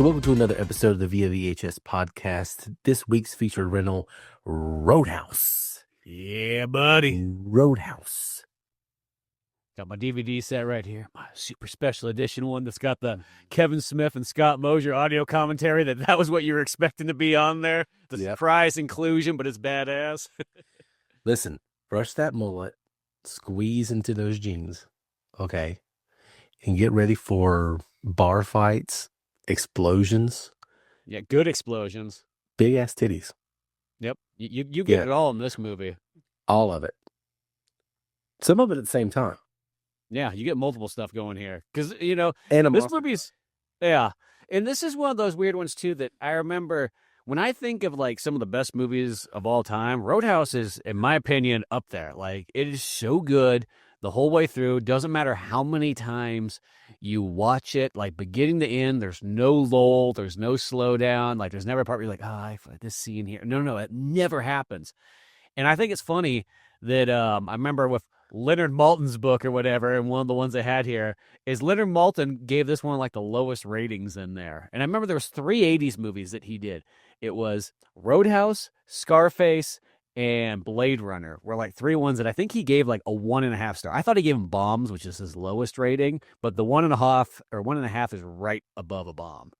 So welcome to another episode of the VIA VHS podcast. This week's featured rental, Roadhouse. Yeah, buddy. Roadhouse. Got my DVD set right here. My super special edition one that's got the Kevin Smith and Scott Mosier audio commentary that was what you were expecting to be on there. The surprise inclusion, but it's badass. Listen, brush that mullet, squeeze into those jeans, okay? And get ready for bar fights, explosions. Yeah, good explosions. Big ass titties. Yep. You get it all in this movie. All of it. Some of it at the same time. Yeah, you get multiple stuff going here. Because, you know, And this movie's, yeah. And this is one of those weird ones, too, that I remember when I think of, like, some of the best movies of all time, Roadhouse is, in my opinion, up there. Like, it is so good the whole way through. Doesn't matter how many times you watch it, like, beginning to end, there's no lull, there's no slowdown. Like, there's never a part where you're like, I like this scene here. No, it never happens. And I think it's funny that I remember with Leonard Maltin's book or whatever, and one of the ones I had here is Leonard Maltin gave this one like the lowest ratings in there. And I remember there was 3 80s movies that he did. It was Roadhouse, Scarface, and Blade Runner were like 3 ones that I think he gave like a 1.5 star. I thought he gave him bombs, which is his lowest rating, but the 1.5 or 1.5 is right above a bomb.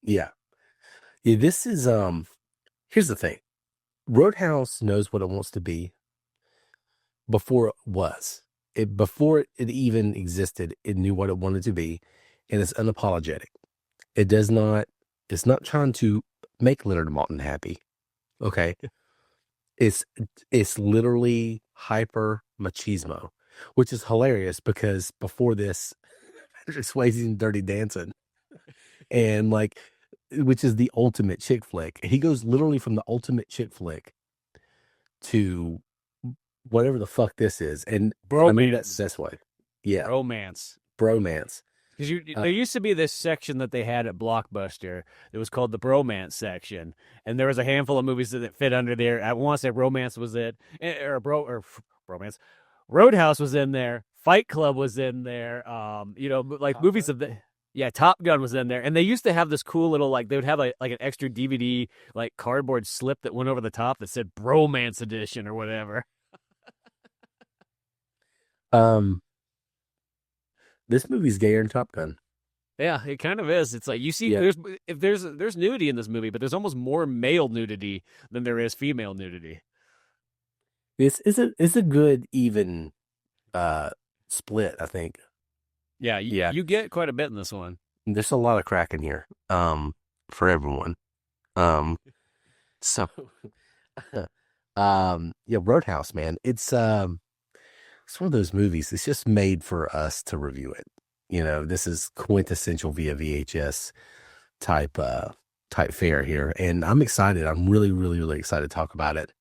Yeah, this is here's the thing. Roadhouse knows what it wants to be before it was. Before it even existed, it knew what it wanted to be, and it's unapologetic. It's not trying to make Leonard Maltin happy. Okay. It's literally hyper machismo, which is hilarious because before this, Patrick Swayze in Dirty Dancing, and like, which is the ultimate chick flick. He goes literally from the ultimate chick flick to whatever the fuck this is, and Bro, I mean that's why, yeah, bromance. Because there used to be this section that they had at Blockbuster that was called the bromance section, and there was a handful of movies that fit under there. I want to say Romance was it, or Bromance. Roadhouse was in there. Fight Club was in there. Like Top movies Gun. Top Gun was in there, and they used to have this cool little they would have like an extra DVD like cardboard slip that went over the top that said Bromance Edition or whatever. This movie's gayer than Top Gun. Yeah, it kind of is. It's like you see, there's nudity in this movie, but there's almost more male nudity than there is female nudity. This is a good even split, I think. Yeah, you get quite a bit in this one. There's a lot of crack in here, for everyone. Roadhouse, man. It's one of those movies. It's just made for us to review it. You know, this is quintessential VIA VHS type fare here, and I'm excited. I'm really, really, really excited to talk about it.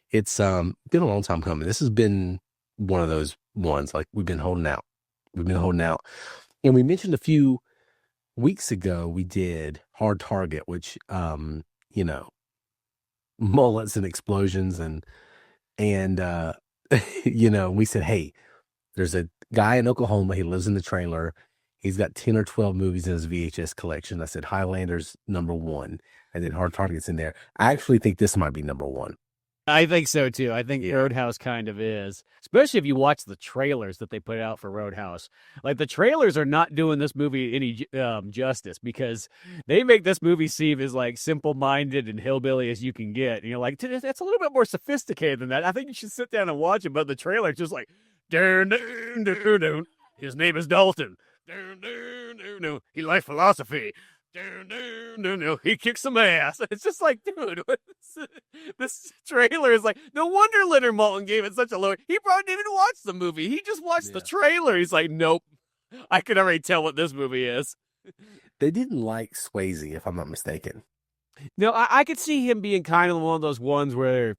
It's been a long time coming. This has been one of those ones like we've been holding out, and we mentioned a few weeks ago we did Hard Target, which mullets and explosions and we said, hey, there's a guy in Oklahoma. He lives in the trailer. He's got 10 or 12 movies in his VHS collection. I said, Highlander's number 1. And then Hard Target's in there. I actually think this might be number 1. I think so, too. I think Roadhouse kind of is. Especially if you watch the trailers that they put out for Roadhouse. Like, the trailers are not doing this movie any justice because they make this movie seem as, like, simple-minded and hillbilly as you can get. And you're like, that's a little bit more sophisticated than that. I think you should sit down and watch it. But the trailer's just like, his name is Dalton. He likes philosophy. He kicks some ass. It's just like, dude, this trailer is like, no wonder Leonard Maltin gave it such a low. He probably didn't even watch the movie. He just watched the trailer. He's like, nope, I can already tell what this movie is. They didn't like Swayze, if I'm not mistaken. No, I could see him being kind of one of those ones where,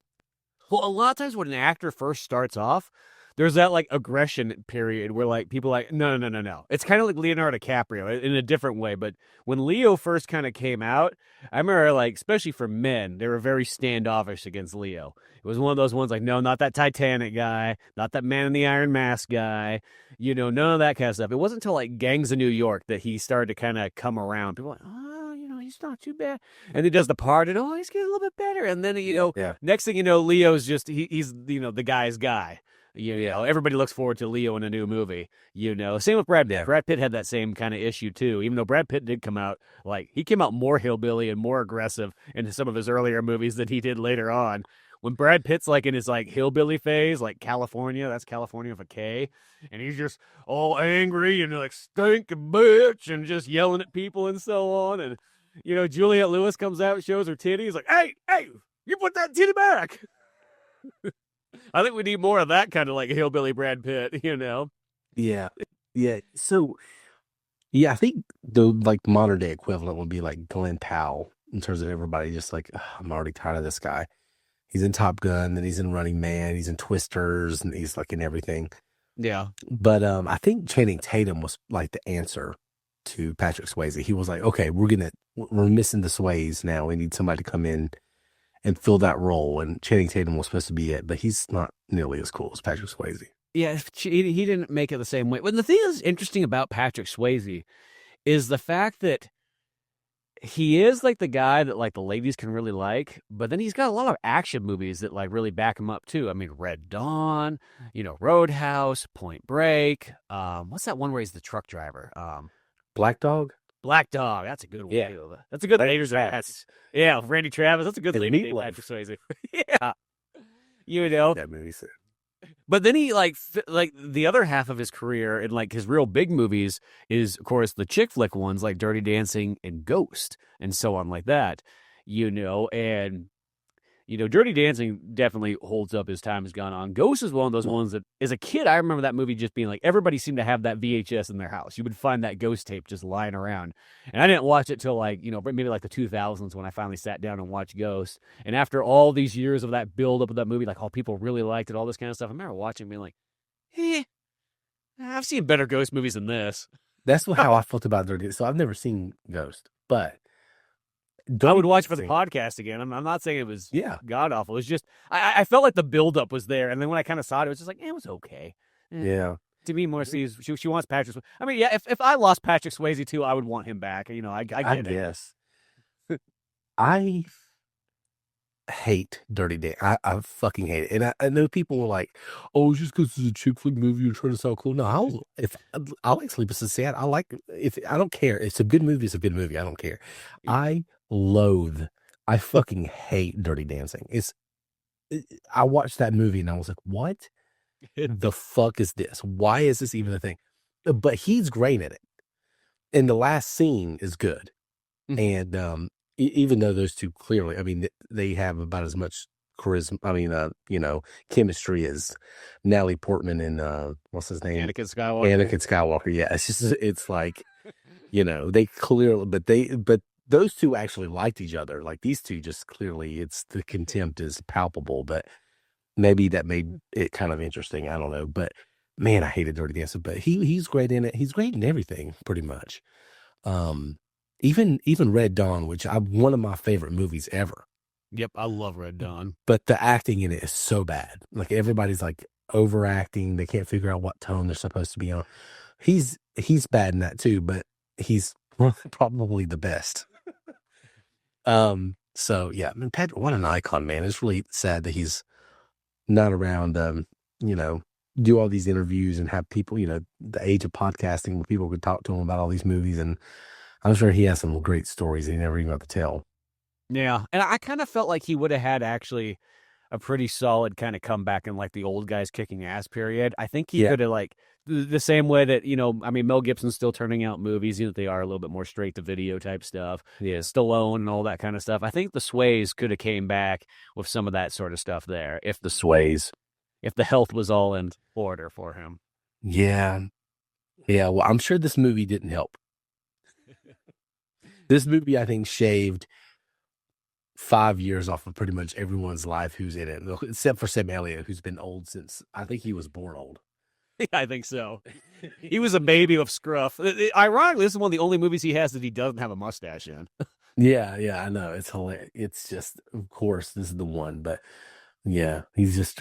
well, a lot of times when an actor first starts off, there's that like aggression period where like people are like, no. It's kind of like Leonardo DiCaprio in a different way. But when Leo first kind of came out, I remember like, especially for men, they were very standoffish against Leo. It was one of those ones like, no, not that Titanic guy, not that Man in the Iron Mask guy, none of that kind of stuff. It wasn't until like Gangs of New York that he started to kind of come around. People were like, oh, he's not too bad. And he does the part, and he's getting a little bit better. And then Yeah. next thing you know, Leo's just he's the guy's guy. Everybody looks forward to Leo in a new movie. Same with Brad Pitt. Yeah. Brad Pitt had that same kind of issue too. Even though Brad Pitt did come out he came out more hillbilly and more aggressive in some of his earlier movies than he did later on. When Brad Pitt's in his hillbilly phase, like California, that's California with a K, and he's just all angry and stinking bitch and just yelling at people and so on. And Juliette Lewis comes out and shows her titties, like, hey, you put that titty back. I think we need more of that kind of hillbilly Brad Pitt, Yeah. Yeah. So, yeah, I think the modern day equivalent would be like Glenn Powell in terms of everybody just I'm already tired of this guy. He's in Top Gun, then he's in Running Man, he's in Twisters, and he's in everything. Yeah. But I think Channing Tatum was the answer to Patrick Swayze. He was like, okay, we're missing the Swayze now. We need somebody to come in and fill that role. And Channing Tatum was supposed to be it, but he's not nearly as cool as Patrick Swayze. Yeah, he didn't make it the same way. But the thing that's interesting about Patrick Swayze is the fact that he is the guy that the ladies can really like, but then he's got a lot of action movies that really back him up too. I mean, Red Dawn, Roadhouse, Point Break. What's that one where he's the truck driver? Black Dog. Black Dog. That's a good one. Yeah. Too. That's a good. Randy Travis. Yeah, Randy Travis. That's a good And lady. Meatloaf. Patrick Swayze. Yeah. That movie said. But then he the other half of his career and his real big movies is of course the chick flick ones like Dirty Dancing and Ghost and so on like that, and Dirty Dancing definitely holds up as time has gone on. Ghost is one of those ones that as a kid I remember that movie just being everybody seemed to have that VHS in their house. You would find that Ghost tape just lying around, and I didn't watch it till maybe the 2000s when I finally sat down and watched Ghost. And after all these years of that build up of that movie, people really liked it, all this kind of stuff, I remember watching being I've seen better Ghost movies than this. That's how I felt about Dirty. So I've never seen Ghost, but I would watch for the podcast again. I'm not saying it was god awful. It was just I felt like the buildup was there, and then when I kind of saw it, it was just it was okay. Yeah. To me, more she wants Patrick Swayze. I mean, yeah, if I lost Patrick Swayze too, I would want him back. I get it. Guess. I hate Dirty Dancing. I fucking hate it. And I know people were like, "Oh, just because it's a chick flick movie, you're trying to sound cool." No, I like Sleepless in Seattle. I don't care. It's a good movie. It's a good movie. I don't care. I fucking hate Dirty Dancing. I watched that movie and I was like, what the fuck is this? Why is this even a thing? But he's great at it. And the last scene is good. Mm-hmm. And even though those two clearly, I mean, they have about as much charisma, I mean, chemistry as Natalie Portman and what's his name? Anakin Skywalker. Yeah. It's they clearly, but those two actually liked each other. These two just clearly, the contempt is palpable, but maybe that made it kind of interesting. I don't know, but man, I hated Dirty Dancing, but he's great in it. He's great in everything pretty much. Even Red Dawn, which one of my favorite movies ever. Yep. I love Red Dawn, but the acting in it is so bad. Everybody's overacting. They can't figure out what tone they're supposed to be on. He's bad in that too, but he's probably the best. So yeah, I mean, Patrick, what an icon, man. It's really sad that he's not around, do all these interviews and have people, the age of podcasting where people could talk to him about all these movies. And I'm sure he has some great stories that he never even got to tell. Yeah. And I kind of felt like he would have had actually a pretty solid kind of comeback in the old guys kicking ass period. I think he could have the same way that, I mean, Mel Gibson's still turning out movies, they are a little bit more straight to video type stuff. Yeah. Stallone and all that kind of stuff. I think the Swayze could have came back with some of that sort of stuff there. If the health was all in order for him. Yeah. Yeah. Well, I'm sure this movie didn't help. This movie, I think, shaved 5 years off of pretty much everyone's life who's in it, except for Sam Elliott, who's been old since I think he was born old. I think so. He was a baby of scruff. Ironically, this is one of the only movies he has that he doesn't have a mustache in. Yeah, I know. It's hilarious. It's just, of course, this is the one, but yeah, he's just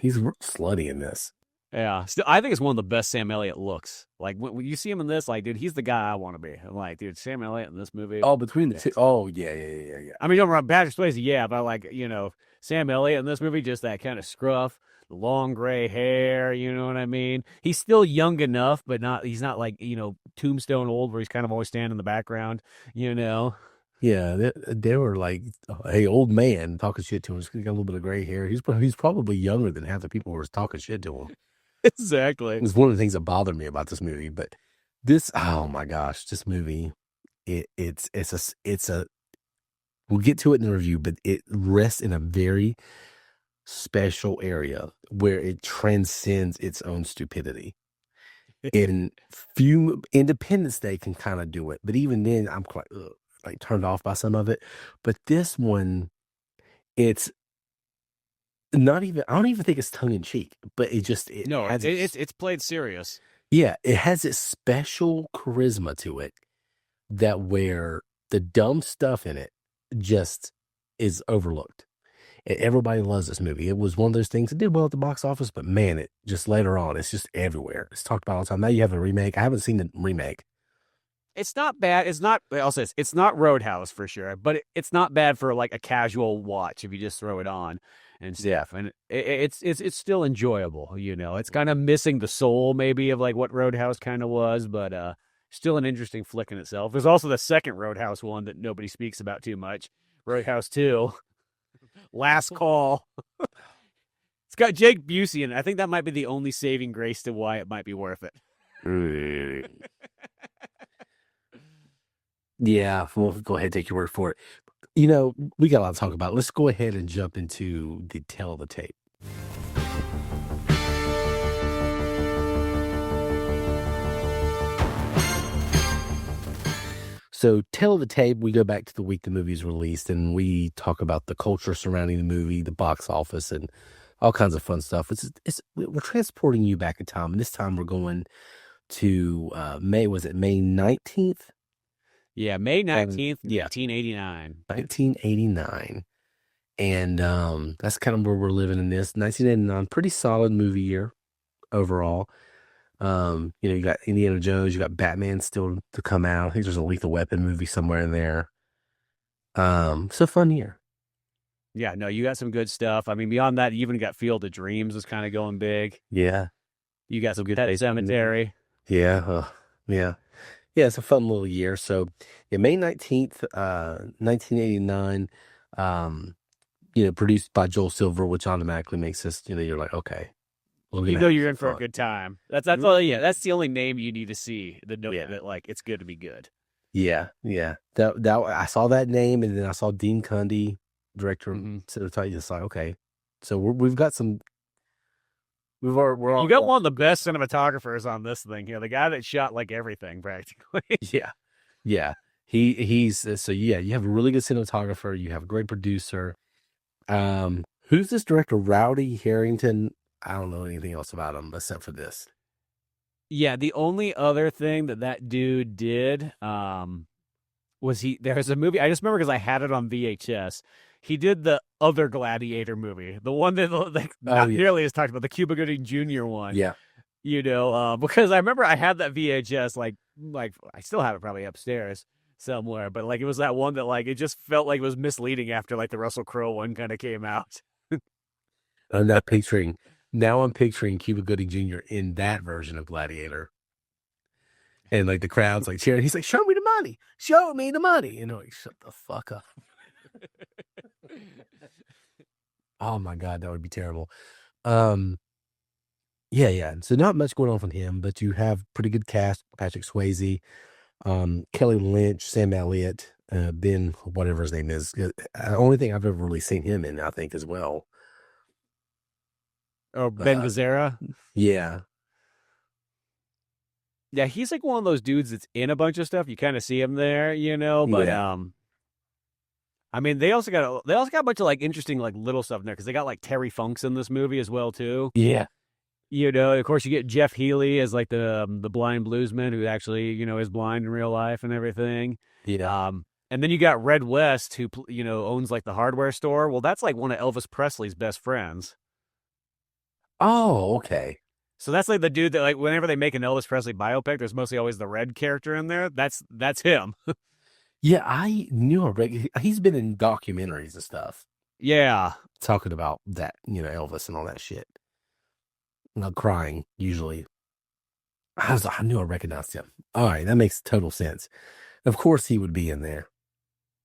he's slutty in this. Yeah, still, I think it's one of the best Sam Elliott looks. Like when you see him in this, like, dude, he's the guy I want to be. I'm like, dude, Sam Elliott in this movie. Oh, between the two. Yes. Oh, yeah, yeah, yeah, yeah. I mean, don't run Patrick Swayze, yeah, but like, Sam Elliott in this movie, just that kind of scruff, the long gray hair, you know what I mean? He's still young enough, but he's not like, Tombstone old where he's kind of always standing in the background, you know? Yeah, they were like, "Hey, old man," talking shit to him. He's got a little bit of gray hair. He's probably younger than half the people who were talking shit to him. Exactly. It's one of the things that bothered me about this movie. But this, oh my gosh, this movie, it's a. We'll get to it in the review, but it rests in a very special area where it transcends its own stupidity. In few Independence Day can kind of do it, but even then, I'm quite like turned off by some of it. But this one, it's not even. I don't even think it's tongue in cheek, but it No, has it's played serious. yeah, it has its special charisma to it that where the dumb stuff in it just is overlooked. And everybody loves this movie. It was one of those things that did well at the box office, but man, it just later on, it's just everywhere. It's talked about all the time. Now you have a remake. I haven't seen the remake. It's not bad. It's not. I'll say this, it's not Roadhouse for sure, but it's not bad for like a casual watch if you just throw it on and Yeah. stuff. And it's still enjoyable. It's kind of missing the soul maybe of like what Roadhouse kind of was, but still an interesting flick in itself. There's also the second Roadhouse one that nobody speaks about too much. Roadhouse 2, Last Call. It's got Jake Busey in it. I think that might be the only saving grace to why it might be worth it. Yeah, we'll go ahead and take your word for it. We got a lot to talk about. Let's go ahead and jump into the tale of the tape. So, tale of the tape, we go back to the week the movie's released, and we talk about the culture surrounding the movie, the box office, and all kinds of fun stuff. We're transporting you back in time, and this time we're going to May 19th? Yeah, May 19th, yeah. 1989. 1989. And that's kind of where we're living in this. 1989, pretty solid movie year overall. You got Indiana Jones, you got Batman still to come out. I think there's a Lethal Weapon movie somewhere in there. So fun year. Yeah, no, you got some good stuff. I mean, beyond that, you even got Field of Dreams is kind of going big. Yeah. You got some good Pet Cemetery. Yeah. Yeah. Yeah, it's a fun little year. So, yeah, May 19th, 1989, produced by Joel Silver, which automatically makes this, you're like, okay. You know you're in for a good time. That's all. Yeah, that's the only name you need to see. The note that like it's good to be good. Yeah, yeah. That I saw that name, and then I saw Dean Cundy, director. So it's like, okay, so we've got some. We're all, you got one of the best cinematographers on this thing here. The guy that shot like everything practically. Yeah. He's so yeah. You have a really good cinematographer. You have a great producer. Who's this director? Rowdy Harrington. I don't know anything else about him except for this. Yeah, the only other thing that dude did was there's a movie, I just remember because I had it on VHS. He did the other Gladiator movie, the one that nearly is talked about, the Cuba Gooding Jr. one. Yeah. Because I remember I had that VHS, like I still have it probably upstairs somewhere, but like it was that one that like it just felt like it was misleading after like the Russell Crowe one kind of came out. Now I'm picturing Cuba Gooding Jr. in that version of Gladiator. And like the crowd's like cheering. He's like, show me the money. Show me the money. Like, shut the fuck up. Oh my God, that would be terrible. Yeah. So not much going on from him, but you have pretty good cast. Patrick Swayze, Kelly Lynch, Sam Elliott, Ben, whatever his name is. Only thing I've ever really seen him in, I think, as well. Oh, Ben Gazzara? Yeah. Yeah, he's like one of those dudes that's in a bunch of stuff. You kind of see him there, but I mean, they also got a bunch of like interesting like little stuff in there because they got like Terry Funks in this movie as well too. Yeah. Of course you get Jeff Healey as like the blind bluesman who actually, is blind in real life and everything. Yeah. And then you got Red West who, owns like the hardware store. Well, that's like one of Elvis Presley's best friends. Oh, okay. So that's like the dude that like whenever they make an Elvis Presley biopic, there's mostly always the red character in there. That's him. Yeah, I knew he's been in documentaries and stuff Yeah. talking about that, Elvis and all that shit. Not crying usually. I knew I recognized him. All right, that makes total sense. Of course, he would be in there.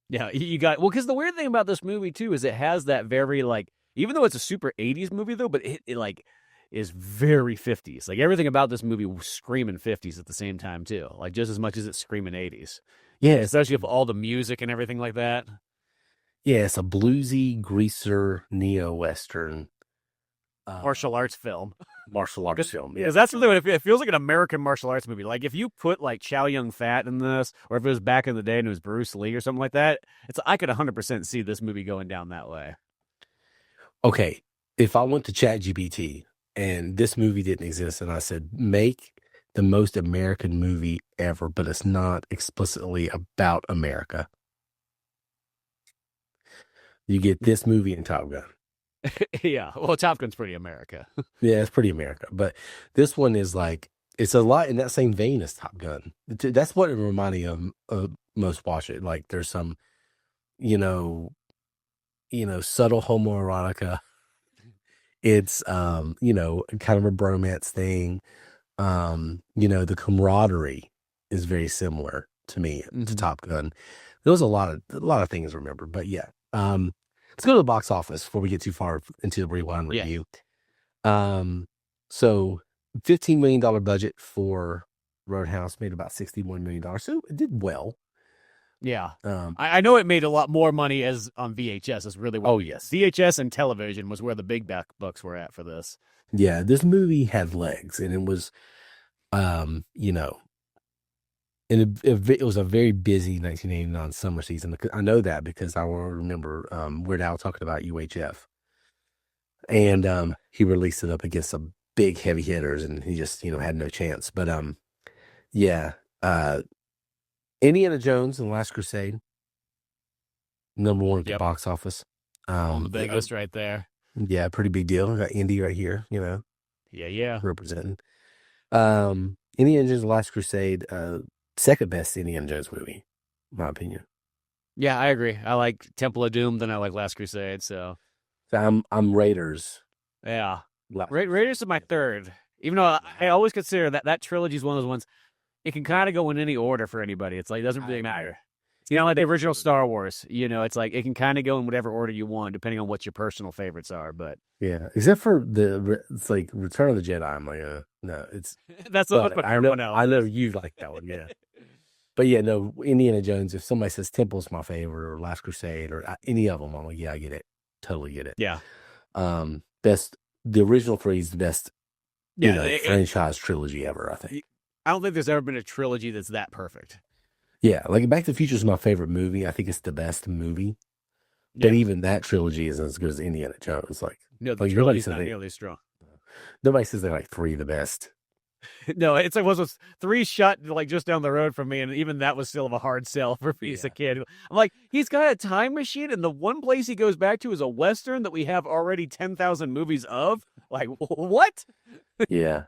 Yeah, you got well because the weird thing about this movie too is it has that very like even though it's a super 80s movie though, but it like is very 50s. Like everything about this movie was screaming 50s at the same time too. Like just as much as it's screaming 80s. Yeah, Especially with all the music and everything like that. it's a bluesy greaser neo western Martial arts film. martial arts film. Yeah, Because that's really what it feels like an American martial arts movie. Like if you put like Chow Yun Fat in this, or if it was back in the day and it was Bruce Lee or something like that, I could 100% see this movie going down that way. Okay, if I went to ChatGPT and this movie didn't exist, and I said make the most American movie ever, but it's not explicitly about America, you get this movie and Top Gun. Yeah, well, Top Gun's pretty America. Yeah, it's pretty America, but this one is like it's a lot in that same vein as Top Gun. That's what it reminded me of most watch it. Like there's some, you know, subtle homoerotica. It's kind of a bromance thing. The camaraderie is very similar to me to Top Gun. There was a lot of things to remember, but yeah. Let's go to the box office before we get too far into the rewind review. So $15 million budget for Roadhouse made about $61 million. So it did well. Yeah. I know it made a lot more money as on VHS. Is really what. Oh, yes. VHS and television was where the big bucks were at for this. Yeah, this movie had legs, and it was, and it was a very busy 1989 summer season. I know that because I remember Weird Al talking about UHF. And he released it up against some big heavy hitters, and he just, had no chance. But yeah. Indiana Jones and the Last Crusade, #1 at the box office. On the big list right there. Yeah, pretty big deal. I got Indy right here, Yeah. representing. Indiana Jones and the Last Crusade, second best Indiana Jones movie, in my opinion. Yeah, I agree. I like Temple of Doom, then I like Last Crusade. So I'm Raiders. Yeah. Raiders is my third. Even though I always consider that trilogy is one of those ones, it can kind of go in any order for anybody. It's like, it doesn't really matter. Like the original Star Wars, it's like it can kind of go in whatever order you want, depending on what your personal favorites are. But yeah, except for it's like Return of the Jedi. I'm like, no, it's that's what I know you like that one, yeah. But yeah, no, Indiana Jones. If somebody says Temple's my favorite or Last Crusade or any of them, I'm like, yeah, I get it, totally get it. Yeah. The original three is the best, franchise trilogy ever. I think. I don't think there's ever been a trilogy that's that perfect. Yeah, like Back to the Future is my favorite movie. I think it's the best movie. Yeah. But even that trilogy isn't as good as Indiana Jones. No, the trilogy's not nearly strong. Nobody says they're like three of the best. No, it's like was three shot like just down the road from me, and even that was still a hard sell for me as a kid. I'm like, he's got a time machine, and the one place he goes back to is a Western that we have already 10,000 movies of. Like, what? Yeah.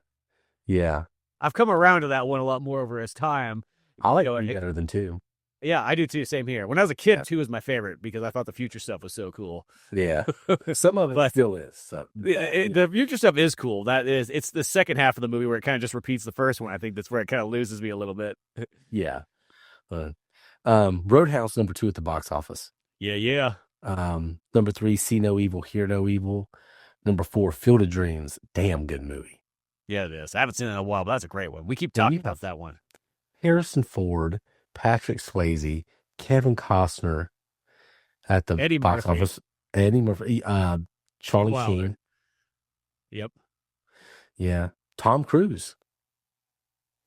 I've come around to that one a lot more over his time. I like it better than 2. Yeah, I do too. Same here. When I was a kid, 2 was my favorite because I thought the future stuff was so cool. Yeah, some of it still is. So. The future stuff is cool. It's the second half of the movie where it kind of just repeats the first one. I think that's where it kind of loses me a little bit. Yeah. Roadhouse #2 at the box office. Yeah. #3, See No Evil, Hear No Evil. #4, Field of Dreams. Damn good movie. Yeah, it is. I haven't seen it in a while, but that's a great one. We keep talking about that one. Harrison Ford, Patrick Swayze, Kevin Costner at the Eddie box Murphy. office. Eddie Murphy, Charlie Sheen. Yep. Yeah. Tom Cruise.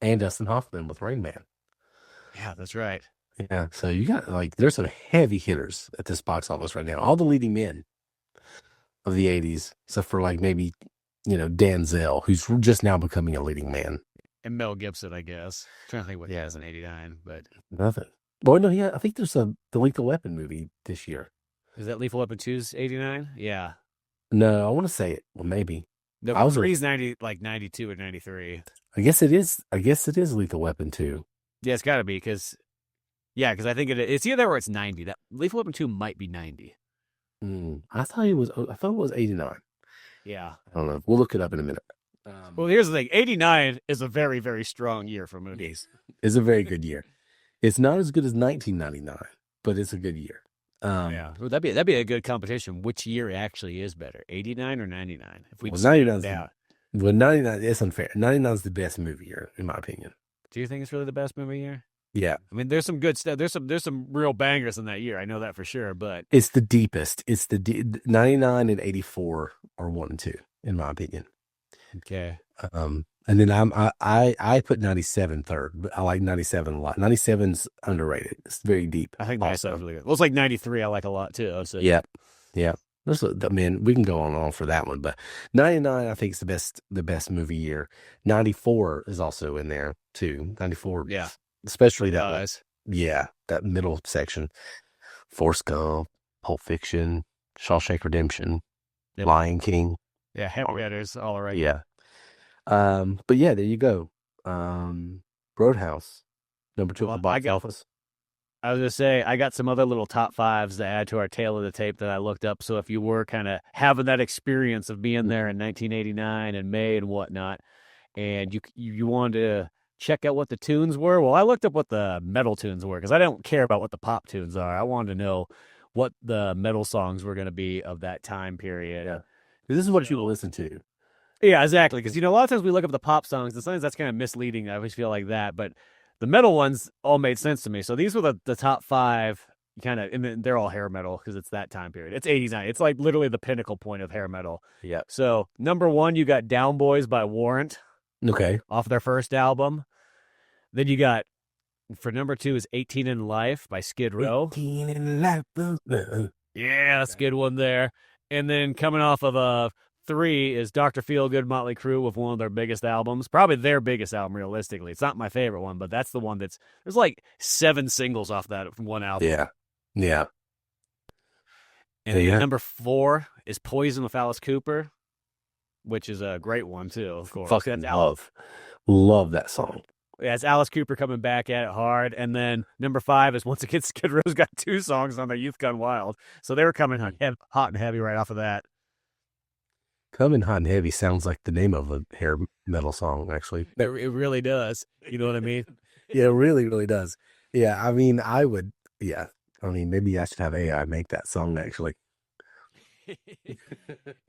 And Dustin Hoffman with Rain Man. Yeah, that's right. Yeah. So you got there's some heavy hitters at this box office right now. All the leading men of the 80s, except for maybe, Denzel, who's just now becoming a leading man. And Mel Gibson, I guess. I'm trying to think what he has in 89, but nothing. Well, no, yeah, I think there's the Lethal Weapon movie this year. Is that Lethal Weapon 2's 89? Yeah. No, I want to say it. Well, maybe. No, I was, three's 90, like 92 or 93. I guess it is. I guess it is Lethal Weapon 2. Yeah, it's got to be because I think it's either or it's 90. That Lethal Weapon 2 might be 90. I thought it was. I thought it was 89. Yeah. I don't know. We'll look it up in a minute. Well, here's the thing. 89 is a very, very strong year for movies. It's a very good year. It's not as good as 1999, but it's a good year. Yeah, well, that'd be a good competition. Which year actually is better, 89 or 99? If we 99, well, 99 it's unfair. 99 is the best movie year, in my opinion. Do you think it's really the best movie year? Yeah, I mean, there's some good stuff. There's some real bangers in that year. I know that for sure. But it's the deepest. It's 99 and 84 are 1 and 2, in my opinion. Okay. And then I put 97 third, but I like 97 a lot. 97's underrated. It's very deep. I think 97's really good. Well, it's like 93. I like a lot too. So. Yeah. Man, we can go on and on for that one, but 99 I think is the best movie year. 94 is also in there too. 94, yeah, especially that that middle section. Forrest Gump, Pulp Fiction, Shawshank Redemption, Lion King. Yeah, heavy hitters, all right. Yeah. But yeah, there you go. Roadhouse, number 2 at the box office. I was going to say, I got some other little top fives to add to our tail of the tape that I looked up. So if you were kind of having that experience of being there in 1989 and May and whatnot, and you wanted to check out what the tunes were, well, I looked up what the metal tunes were because I don't care about what the pop tunes are. I wanted to know what the metal songs were going to be of that time period. Yeah. This is what you will listen to. Yeah, exactly. Because, a lot of times we look up the pop songs, and sometimes that's kind of misleading. I always feel like that. But the metal ones all made sense to me. So these were the top 5, and they're all hair metal because it's that time period. It's 89. It's like literally the pinnacle point of hair metal. Yeah. So number 1, you got Down Boys by Warrant. Okay. Off their first album. Then you got, for number 2 is 18 in Life by Skid Row. 18 in Life. Yeah, that's a good one there. And then coming off of 3 is Dr. Feelgood, Motley Crue with one of their biggest albums. Probably their biggest album, realistically. It's not my favorite one, but that's the one there's like 7 singles off that one album. Yeah. Yeah. And number 4 is Poison with Alice Cooper, which is a great one, too, of course. Fucking love that song. Yeah, it's Alice Cooper coming back at it hard. And then number 5 is, once again, Skid Row's got 2 songs on their Youth Gone Wild. So they were coming hot and heavy right off of that. Coming Hot and Heavy sounds like the name of a hair metal song, actually. It really does. You know what I mean? Yeah, it really, really does. Yeah, I mean, maybe I should have AI make that song, actually.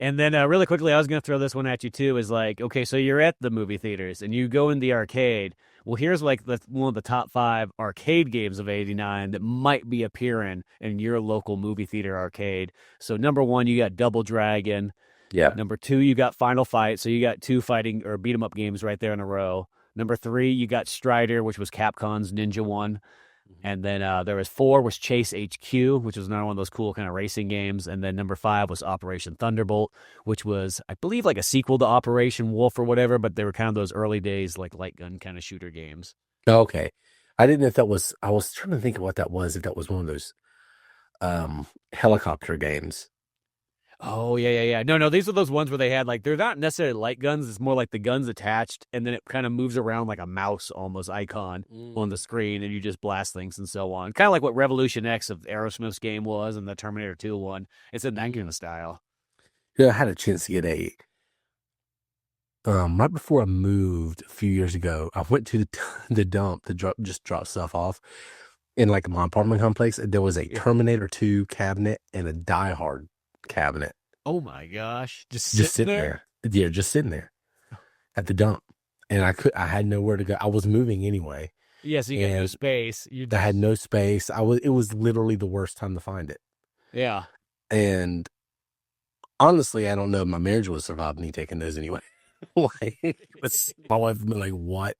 And then really quickly, I was going to throw this one at you, too, is like, okay, so you're at the movie theaters and you go in the arcade. Well, here's like one of the top 5 arcade games of 89 that might be appearing in your local movie theater arcade. So number 1, you got Double Dragon. Yeah. Number 2, you got Final Fight. So you got 2 fighting or beat 'em up games right there in a row. Number 3, you got Strider, which was Capcom's Ninja one. And then there was 4 was Chase HQ, which was another one of those cool kind of racing games. And then number 5 was Operation Thunderbolt, which was, I believe, like a sequel to Operation Wolf or whatever, but they were kind of those early days, like light gun kind of shooter games. Okay. I didn't know if that was, I was trying to think of what that was, if that was one of those helicopter games. Oh, yeah. No, these are those ones where they had, like, they're not necessarily light guns. It's more like the gun's attached, and then it kind of moves around like a mouse almost icon on the screen, and you just blast things and so on. Kind of like what Revolution X of Aerosmith's game was and the Terminator 2 one. It's in that kind of style. Yeah, I had a chance to get right before I moved a few years ago, I went to the dump to drop stuff off in like my apartment complex. And there was a Terminator 2 cabinet and a Die Hard cabinet. Oh my gosh. Just sitting there. Yeah, just sitting there at the dump. And I had nowhere to go. I was moving anyway. Yeah, so you had no space. I had no space. It was literally the worst time to find it. Yeah. And honestly, I don't know if my marriage would survive me taking those anyway. Like, my wife would be like, what?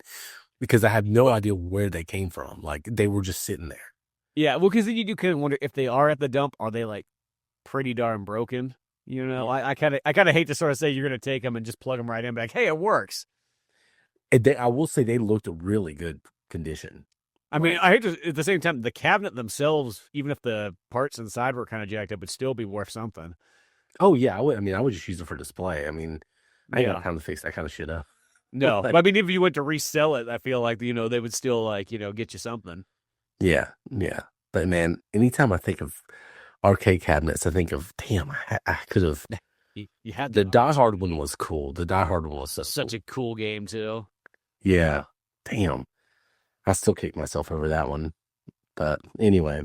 Because I have no idea where they came from. Like, they were just sitting there. Yeah, well, because then you do kind of wonder if they are at the dump, are they like pretty darn broken? You know, I kind of hate to sort of say you're going to take them and just plug them right in, but like, hey, it works. I will say they looked a really good condition. I mean, I hate to, at the same time, the cabinet themselves, even if the parts inside were kind of jacked up, would still be worth something. Oh, yeah. I would just use it for display. I mean, I ain't got Yeah. time to fix that kind of shit up. No, Like, but I mean, if you went to resell it, I feel like they would still like get you something. yeah, yeah. But man, anytime I think of arcade cabinets, I think of damn, I could have. You had The the Die Hard opportunity. one was cool. The Die Hard one was so Such cool. a cool game too. Yeah, damn. I still kick myself over that one. But anyway,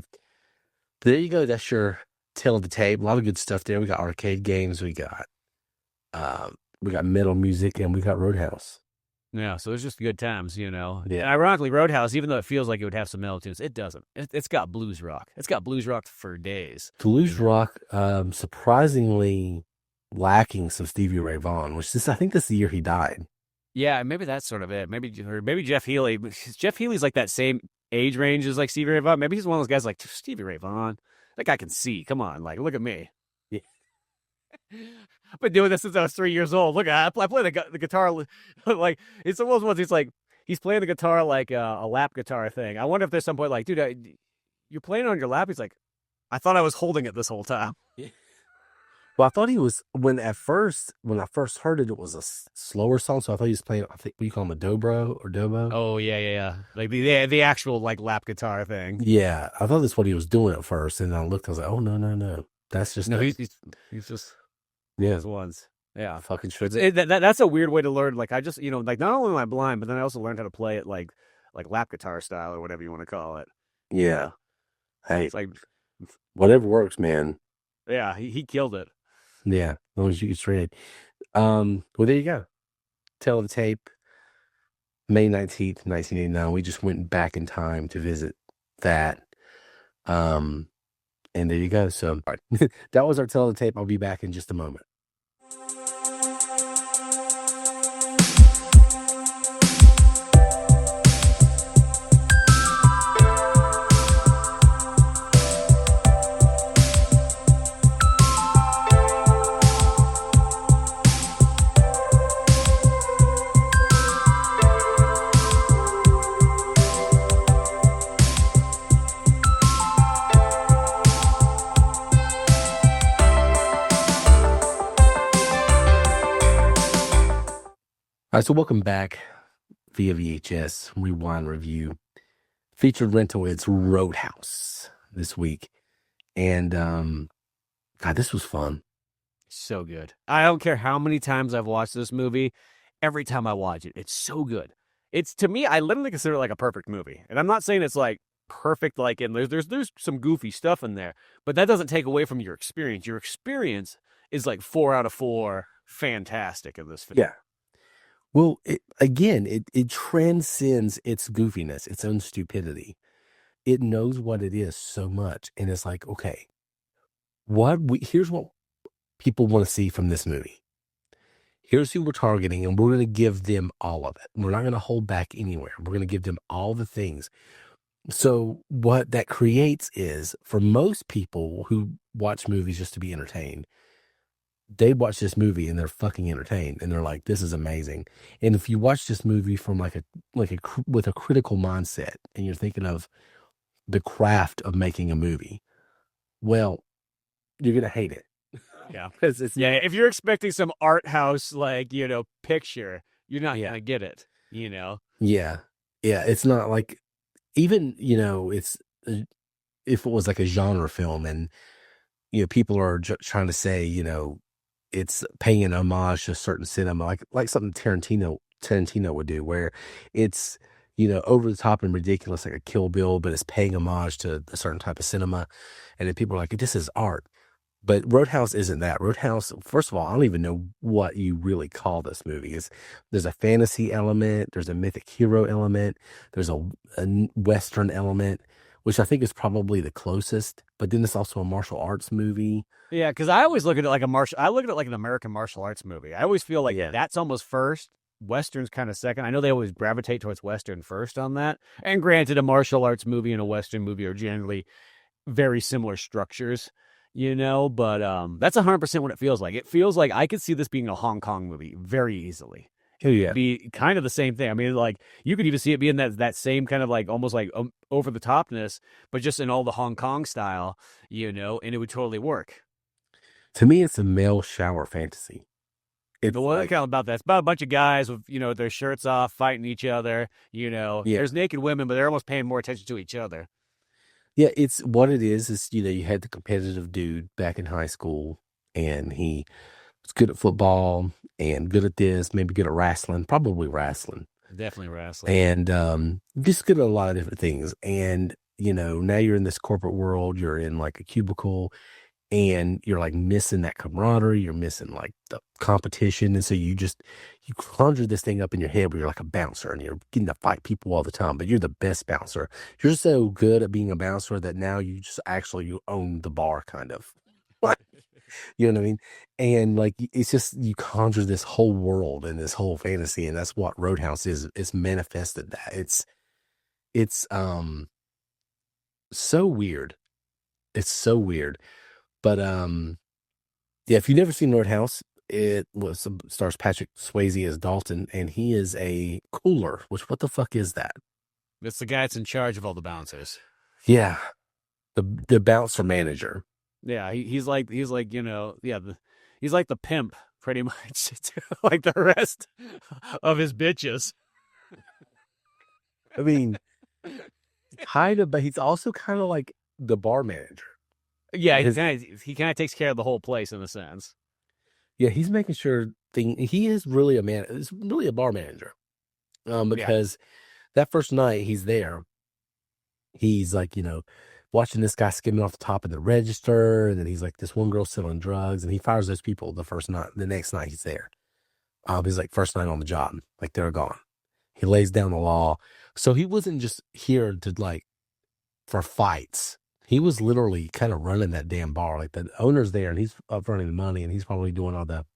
there you go. That's your tail of the tape. A lot of good stuff there. We got arcade games. We got metal music, and we got Roadhouse. Yeah, so it's just good times. Yeah, And ironically, Roadhouse, even though it feels like it would have some metal tunes, it doesn't. It's got blues rock. It's got blues rock for days. Blues rock. Surprisingly lacking some Stevie Ray Vaughan, I think this is the year he died. Yeah, maybe that's sort of it. Maybe Jeff Healey. Jeff Healey's like that same age range as like Stevie Ray Vaughan. Maybe he's one of those guys like Stevie Ray Vaughan. That guy can see. Come on, like look at me. Yeah. I've been doing this since I was 3 years old. Look, I play the guitar like it's almost ones. He's like he's playing the guitar like a lap guitar thing. I wonder if there's some point like, dude, you're playing it on your lap. He's like, I thought I was holding it this whole time. Well, I thought he was when I first heard it, it was a slower song. So I thought he was playing. I think we call him a dobro or dobo. Oh yeah. Like the actual like lap guitar thing. Yeah, I thought that's what he was doing at first, and then I looked. I was like, oh no, that's just No, he's just yeah, those ones. Yeah. fucking It's shit. that's a weird way to learn. Like I just like not only am I blind, but then I also learned how to play it like lap guitar style or whatever you want to call it. Yeah, hey, It's like whatever works, man. yeah, he killed it. Yeah, as long as you get straight. Well, there you go. Tell the tape. May 19th, 1989. We just went back in time to visit that. And there you go. So that was our tell the tape. I'll be back in just a moment. All right, so welcome back via VHS Rewind Review. Featured rental, it's Roadhouse this week. And God, this was fun. So good. I don't care how many times I've watched this movie. Every time I watch it, it's so good. It's to me, I literally consider it like a perfect movie. And I'm not saying it's like perfect, like in there's some goofy stuff in there, but that doesn't take away from your experience. Your experience is like 4 out of 4 fantastic in this film. Yeah. Well, it transcends its goofiness, its own stupidity. It knows what it is so much. And it's like, okay, here's what people want to see from this movie. Here's who we're targeting, and we're going to give them all of it. We're not going to hold back anywhere. We're going to give them all the things. So what that creates is, for most people who watch movies just to be entertained, they watch this movie and they're fucking entertained, and they're like, "This is amazing." And if you watch this movie from with a critical mindset, and you're thinking of the craft of making a movie, well, you're gonna hate it. Yeah. It's Yeah, if you're expecting some art house picture, you're not Yeah. gonna get it. Yeah, it's not like even it's if it was like a genre film, and people are trying to say it's paying an homage to certain cinema, like something Tarantino would do, where it's over the top and ridiculous, like a Kill Bill, but it's paying homage to a certain type of cinema, and then people are like, this is art. But Roadhouse isn't that. Roadhouse, first of all, I don't even know what you really call this movie. There's a fantasy element, there's a mythic hero element, there's a Western element, which I think is probably the closest. But then it's also a martial arts movie. Yeah, because I always look at it like I look at it like an American martial arts movie. I always feel like that's almost first, Western's kind of second. I know they always gravitate towards Western first on that. And granted, a martial arts movie and a Western movie are generally very similar structures, but that's 100% what it feels like. It feels like I could see this being a Hong Kong movie very easily. Oh, yeah. Be kind of the same thing. I mean, like you could even see it being that same kind of like almost like over the topness, but just in all the Hong Kong style, and it would totally work. To me, it's a male shower fantasy. The It's one like, kind of about that. It's about a bunch of guys with their shirts off, fighting each other. yeah, There's naked women, but they're almost paying more attention to each other. yeah. It's what it is you had the competitive dude back in high school, and he was good at football and good at this, maybe good at wrestling, probably wrestling, Definitely wrestling. and just good at a lot of different things. And now you're in this corporate world, you're in like a cubicle, and you're like missing that camaraderie, you're missing like the competition, and so you conjure this thing up in your head where you're like a bouncer and you're getting to fight people all the time, but you're the best bouncer. You're so good at being a bouncer that now you just actually you own the bar, kind of. You know what I mean? And like it's just you conjure this whole world and this whole fantasy, and that's what Roadhouse is. It's manifested that. It's so weird. It's so weird. But yeah, if you've never seen Roadhouse, it was stars Patrick Swayze as Dalton, and he is a cooler. Which what the fuck is that? It's the guy that's in charge of all the bouncers. Yeah, the bouncer manager. Yeah, he's like the pimp pretty much, like the rest of his bitches. I mean, kind of, but he's also kind of like the bar manager. Yeah, His he kind of takes care of the whole place in a sense. Yeah, he's making sure he is really a man. It's really a bar manager. Yeah, Because that first night he's there, he's like, watching this guy skimming off the top of the register, and then he's like this one girl selling drugs, and he fires those people the first night. The next night he's there. He's like first night on the job, like they're gone. He lays down the law. So he wasn't just here to like for fights. He was literally kind of running that damn bar. Like the owner's there and he's up running the money and he's probably doing all the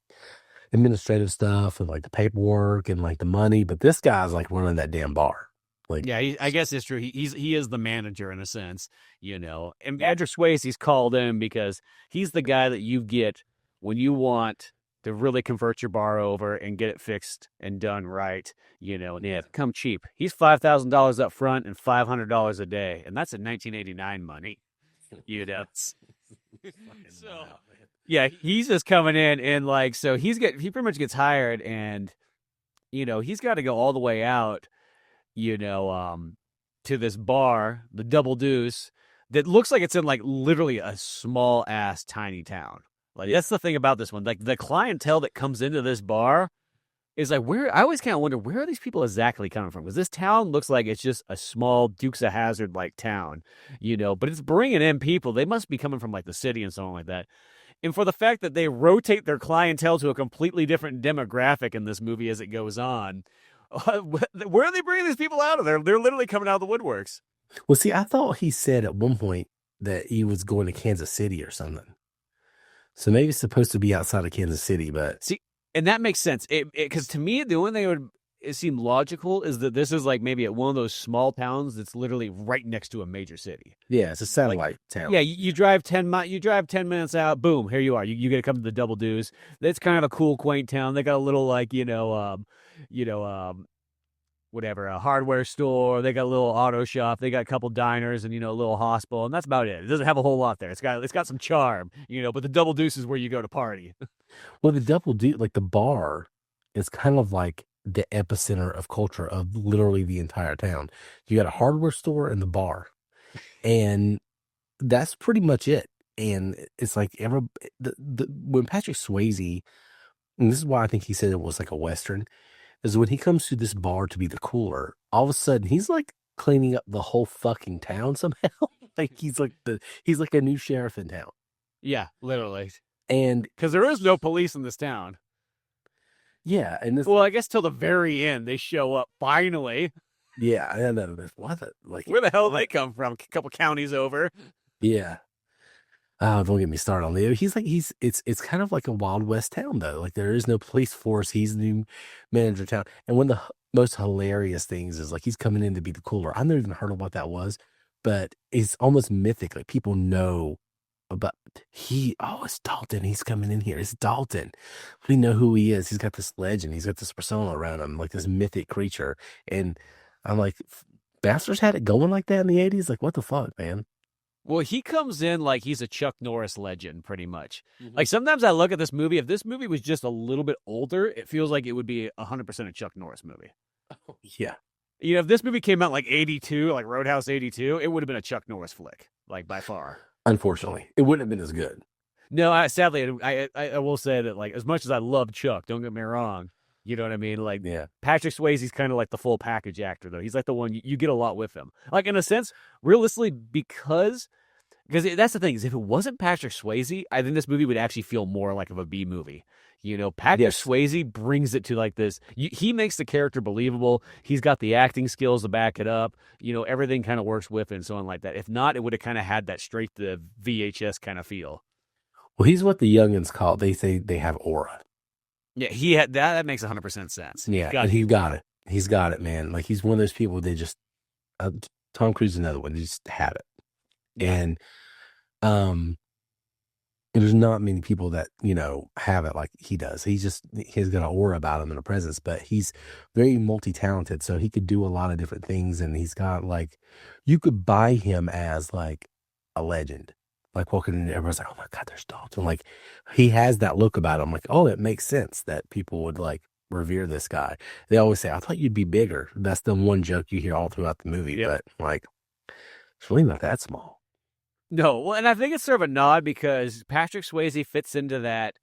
administrative stuff and like the paperwork and like the money. But this guy's like running that damn bar. Like, yeah. I guess it's true. He is the manager in a sense, And Patrick Swayze's called in because he's the guy that you get when you want to really convert your bar over and get it fixed and done right, and yeah, come cheap. He's $5,000 up front and $500 a day, and that's in 1989 money. So yeah, he's just coming in and like so he pretty much gets hired and he's got to go all the way out you know, to this bar, the Double Deuce, that looks like it's in like literally a small ass tiny town. Like that's the thing about this one. Like the clientele that comes into this bar is like where I always kind of wonder where are these people exactly coming from? Because this town looks like it's just a small Dukes of Hazzard like town, but it's bringing in people. They must be coming from like the city and something like that. And for the fact that they rotate their clientele to a completely different demographic in this movie as it goes on, where are they bringing these people out of? They're literally coming out of the woodworks. well, see, I thought he said at one point that he was going to Kansas City or something. So maybe it's supposed to be outside of Kansas City, but See, and that makes sense. Because to me, the only thing that would it seem logical is that this is like maybe at one of those small towns that's literally right next to a major city. yeah, it's a satellite town. Yeah, you drive 10 minutes out, boom, here you are. You get to come to the Double Deuce. It's kind of a cool, quaint town. They got a little like you know, whatever, a hardware store. They got a little auto shop. They got a couple diners and a little hospital, and that's about it. It doesn't have a whole lot there. It's got some charm, but the Double Deuce is where you go to party. Well, the Double Deuce, like the bar, is kind of like the epicenter of culture of literally the entire town. You got a hardware store and the bar, and that's pretty much it. And it's like when Patrick Swayze, and this is why I think he said it was like a Western, is when he comes to this bar to be the cooler, all of a sudden he's like cleaning up the whole fucking town somehow. Like he's like a new sheriff in town. Yeah, literally. And Because there is no police in this town. yeah, and this Well, I guess till the very end they show up finally. yeah, I know this. What the like? Where the hell they come from? A couple counties over. Yeah. Oh, don't get me started on the. He's like it's kind of like a Wild West town though. Like there is no police force. He's the new manager of town. And one of the most hilarious things is like he's coming in to be the cooler. I've never even heard of what that was, but it's almost mythic. Like people know about it's Dalton. He's coming in here. It's Dalton. We know who he is. He's got this legend. He's got this persona around him, like this mythic creature. And I'm like, bastards had it going like that in the 80s. Like what the fuck, man? Well, he comes in like he's a Chuck Norris legend, pretty much. Mhm. Like sometimes I look at this movie. If this movie was just a little bit older, it feels like it would be 100% a Chuck Norris movie. Yeah, You know, if this movie came out like '82, like Roadhouse '82, it would have been a Chuck Norris flick, like by far. unfortunately, it wouldn't have been as good. No, sadly, I will say that like as much as I love Chuck, don't get me wrong, you know what I mean. Like Yeah. Patrick Swayze's kind of like the full package actor, though. He's like the one you get a lot with him. Like in a sense, realistically, because that's the thing is if it wasn't Patrick Swayze, I think this movie would actually feel more like of a B movie. You know, Patrick Yes. Swayze brings it to like this. He makes the character believable. He's got the acting skills to back it up. You know, everything kind of works with it and so on like that. If not, it would have kind of had that straight to VHS kind of feel. Well, he's what the youngins call. They say they have aura. Yeah, he had that. That makes 100% sense. Yeah, Got and the he's got aura. it. He's got it, man. Like he's one of those people. They just Tom Cruise is another one. They just have it, Yeah, and um, there's not many people that have it like he does. He's got an aura about him and a presence, but he's very multi-talented. So he could do a lot of different things, and he's got like you could buy him as like a legend. Like walking in, everyone's like, "Oh my God, there's Dalton!" Like he has that look about him. Like, oh, it makes sense that people would like revere this guy. They always say, "I thought you'd be bigger." That's the one joke you hear all throughout the movie, yep. but like it's really not that small. No, well, and I think it's sort of a nod because Patrick Swayze fits into that.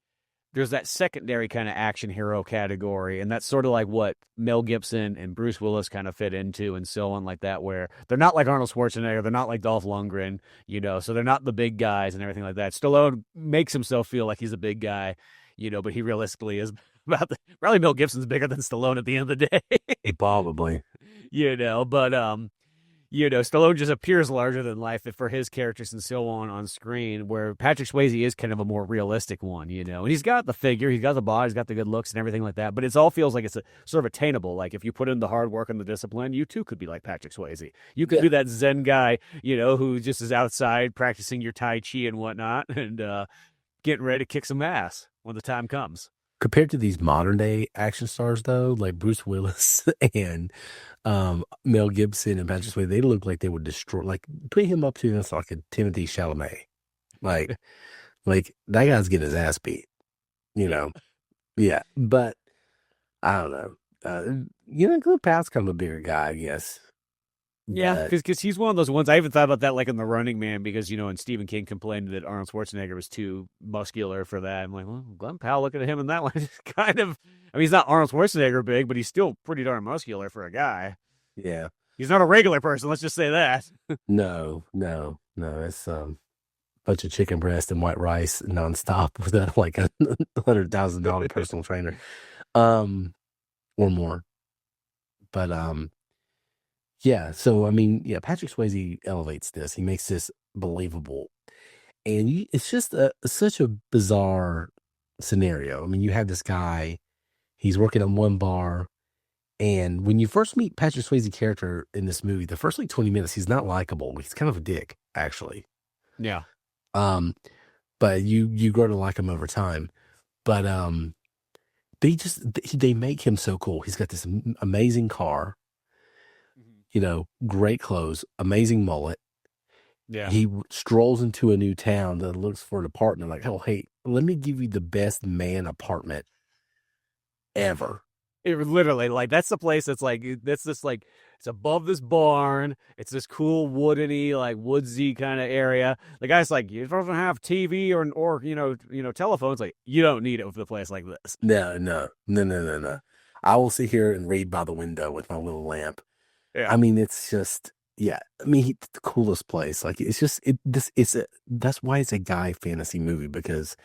There's that secondary kind of action hero category, and that's sort of like what Mel Gibson and Bruce Willis kind of fit into, and so on like that. Where they're not like Arnold Schwarzenegger, they're not like Dolph Lundgren, you know, so they're not the big guys and everything like that. Stallone makes himself feel like he's a big guy, you know, but he realistically is probably Mel Gibson's bigger than Stallone at the end of the day, Probably. you know. But you know, Stallone just appears larger than life for his characters and so on screen, where Patrick Swayze is kind of a more realistic one, you know. And he's got the figure, he's got the body, he's got the good looks and everything like that. But it all feels like it's sort of attainable. Like if you put in the hard work and the discipline, you too could be like Patrick Swayze. You could Yeah. be that Zen guy, you know, who just is outside practicing your Tai Chi and whatnot and getting ready to kick some ass when the time comes. Compared to these modern day action stars, though, like Bruce Willis and Mel Gibson and Patrick Swayze, they look like they would destroy. Like put him up to this like a Timothy Chalamet, like like that guy's getting his ass beat. You know, yeah. But I don't know. Glenn Powell's kind of a bigger guy, I guess. Yeah, But because he's one of those ones. I even thought about that, like in The Running Man, because you know, and Stephen King complained that Arnold Schwarzenegger was too muscular for that. I'm like, well, Glenn Powell, looking at him in that one, is kind of. I mean, he's not Arnold Schwarzenegger big, but he's still pretty darn muscular for a guy. yeah, He's not a regular person. Let's just say that. no, no, no. It's bunch of chicken breast and white rice nonstop with a like a $100,000 personal trainer, or more. But yeah. So I mean, yeah, Patrick Swayze elevates this. He makes this believable, and it's just such a bizarre scenario. I mean, you have this guy. He's working on one bar, and when you first meet Patrick Swayze character in this movie, the first like 20 minutes, he's not likable. He's kind of a dick, actually. Yeah. Um, but you grow to like him over time. But they make him so cool. He's got this amazing car, great clothes, amazing mullet. Yeah. He strolls into a new town that looks for an apartment. Like, oh, hey, let me give you the best man apartment ever. It literally like that's the place that's like that's just like it's above this barn. It's this cool woodeny like woodsy kind of area. The guy's like, you don't have TV or telephones. Like you don't need it with a place like this. No. I will sit here and read by the window with my little lamp. Yeah. I mean, it's just, yeah. I mean, it's the coolest place. Like, it's just that's why it's a guy fantasy movie, because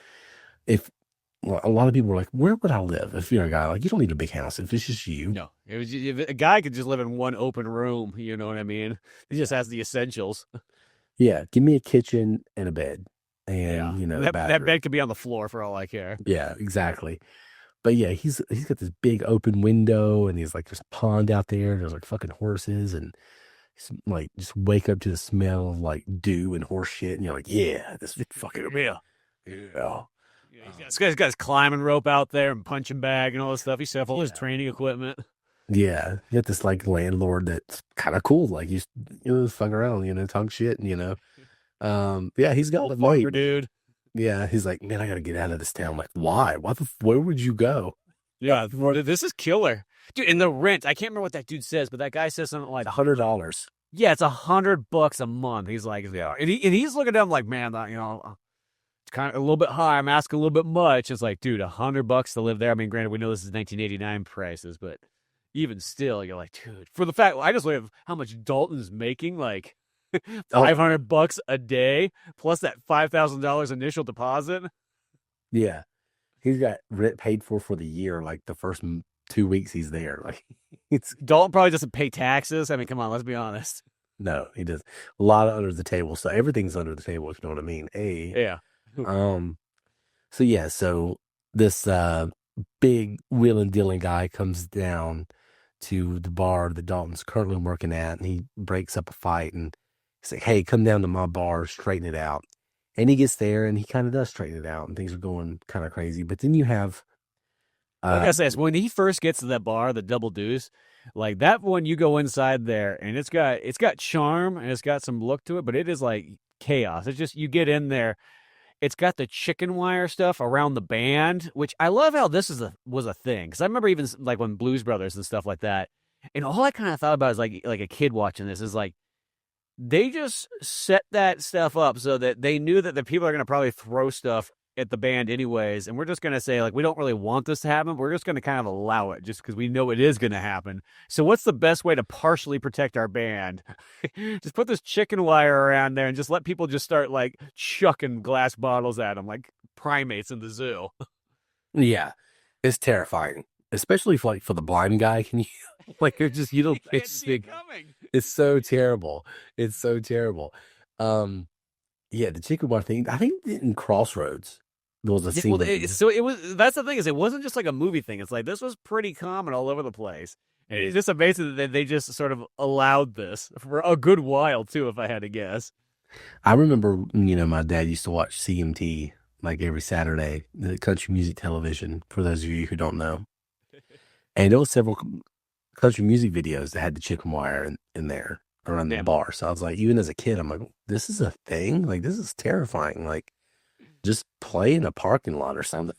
a lot of people are like, where would I live if you're a guy? Like, you don't need a big house if it's just you. No, it was if a guy could just live in one open room. You know what I mean? He just has the essentials. Yeah, give me a kitchen and a bed, and that bathroom. bed could be on the floor for all I care. Yeah, exactly. But yeah, he's got this big open window, and he's like, there's a pond out there. There's like fucking horses, and he's like just wake up to the smell of like dew and horse shit, and you're like, yeah, this is fucking Yeah. yeah. Yeah, he's got his climbing rope out there and punching bag and all this stuff. He's got all his training equipment. Yeah, you got this like landlord that's kind of cool. Like you fuck around, talk shit, and Yeah, he's got Old the farmer weight. dude. Yeah, he's like, man, I gotta get out of this town. I'm like, why? Where would you go? Yeah, this is killer, dude. And the rent, I can't remember what that dude says, but that guy says something like, $100. "Yeah, it's $100 a month." He's like, "Yeah," and he's looking at him like, "Man, it's kind of a little bit high. I'm asking a little bit much." It's like, dude, $100 to live there. I mean, granted, we know this is 1989 prices, but even still, you're like, dude, for the fact I just look at how much Dalton's making, like Oh, $500 a day plus that $5,000 initial deposit. yeah. He's got rent paid for the year, like the first 2 weeks he's there. Like, it's Dalton probably doesn't pay taxes. I mean, come on, let's be honest. no, he does a lot of under the table. So everything's under the table, if you know what I mean. Yeah. Um, so yeah, so this big wheeling dealing guy comes down to the bar that Dalton's currently working at, and he breaks up a fight and he's like, hey, come down to my bar, straighten it out. And he gets there and he kind of does straighten it out, and things are going kind of crazy. But then you have Like uh I said, when he first gets to that bar, the Double Deuce, like that one, you go inside there and it's got charm and it's got some look to it, but it is like chaos. It's just you get in there. It's got the chicken wire stuff around the band, which I love how this was a thing. Because I remember even like when Blues Brothers and stuff like that, and all I kind of thought about is like a kid watching this is like they just set that stuff up so that they knew that the people are going to probably throw stuff at the band anyways, and we're just going to say like we don't really want this to happen. We're just going to kind of allow it just because we know it is going to happen. So what's the best way to partially protect our band? Just put this chicken wire around there and just let people just start like chucking glass bottles at them like primates in the zoo. yeah, it's terrifying, especially for the blind guy. Can you like you're just you They don't can't see it coming. it's so terrible. It's so terrible. Um, yeah, the chicken wire thing. I think in Crossroads there was a Yeah, well, scene. so it was. That's the thing is, it wasn't just like a movie thing. It's like this was pretty common all over the place. And it's just amazing that they just sort of allowed this for a good while too, if I had to guess. I remember, my dad used to watch CMT like every Saturday, the country music television. For those of you who don't know, and there was several country music videos that had the chicken wire in there around the Damn. bar. So I was like, even as a kid, I'm like, this is a thing. Like this is terrifying. Like just play in a parking lot or something.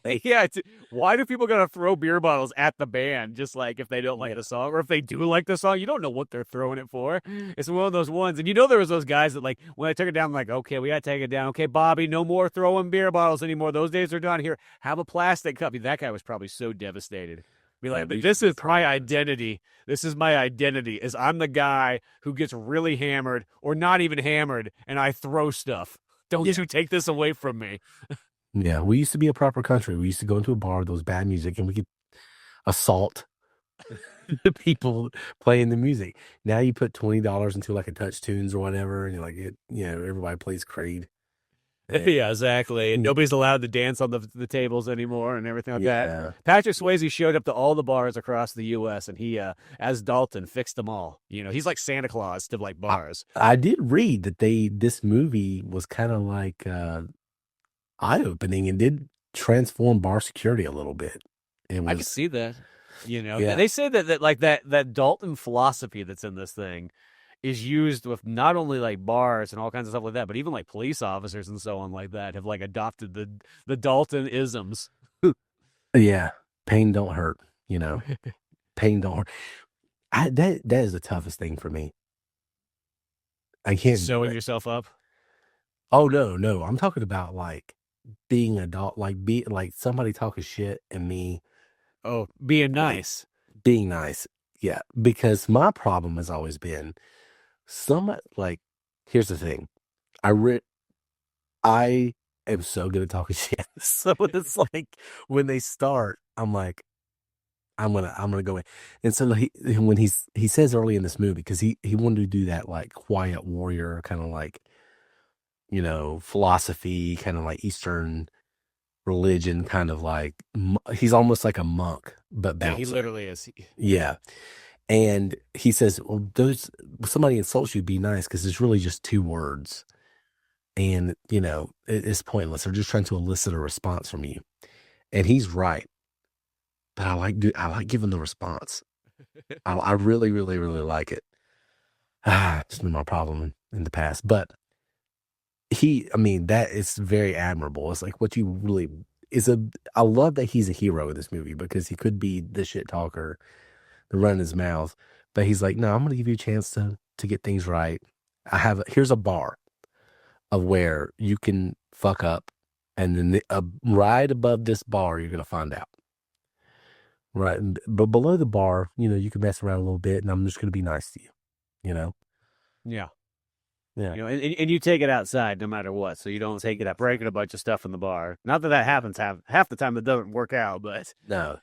Like, yeah, why do people gotta throw beer bottles at the band just like if they don't like the song, or if they do like the song, you don't know what they're throwing it for. It's one of those ones, and there was those guys that like when I took it down, I'm like, okay, we gotta take it down. Okay, Bobby, no more throwing beer bottles anymore. Those days are done. Here, have a plastic cup. That guy was probably so devastated. Be like, this is my identity. This is my identity. Is I'm the guy who gets really hammered or not even hammered, and I throw stuff. Don't you take this away from me. Yeah, we used to be a proper country. We used to go into a bar with those bad music and we could assault the people playing the music. Now you put $20 into like a touch tunes or whatever, and you're like, everybody plays Creed. Yeah, exactly. And Mm. nobody's allowed to dance on the tables anymore and everything like that. Yeah. Patrick Swayze showed up to all the bars across the U.S. and he, as Dalton, fixed them all. He's like Santa Claus to like bars. I did read that this movie was kind of like eye opening and did transform bar security a little bit. It I can was see that. yeah. They say that like that Dalton philosophy that's in this thing is used with not only like bars and all kinds of stuff like that, but even like police officers and so on like that have like adopted the Dalton isms. Yeah. Pain don't hurt, you know. Pain don't hurt. That is the toughest thing for me. I can't do Sewing it. yourself up. Oh no. I'm talking about like being an adult, like be like somebody talking shit and me Oh, being like nice. being nice. Yeah. Because my problem has always been like here's the thing. I re I am so good at talking shit. So it's like when they start, I'm like, I'm gonna go in. And so when he says early in this movie, because he wanted to do that like quiet warrior kind of like, philosophy, kind of like Eastern religion, kind of like he's almost like a monk, but Yeah, he bouncer. literally is. Yeah. And he says, well, somebody insults you, be nice, because it's really just two words. And, it's pointless. They're just trying to elicit a response from you. And he's right. But I like giving the response. I really, really, really like it. It's been my problem in the past. But I mean, that is very admirable. It's like what you really is a. I love that he's a hero in this movie because he could be the shit talker, the run his mouth, but he's like, no, I'm going to give you a chance to get things right. Here's a bar of where you can fuck up, and then right above this bar, you're going to find out. Right, but below the bar, you can mess around a little bit, and I'm just going to be nice to you. You know, Yeah. yeah, And you take it outside no matter what, so you don't take it out breaking a bunch of stuff in the bar. Not that happens half the time. That doesn't work out, but no,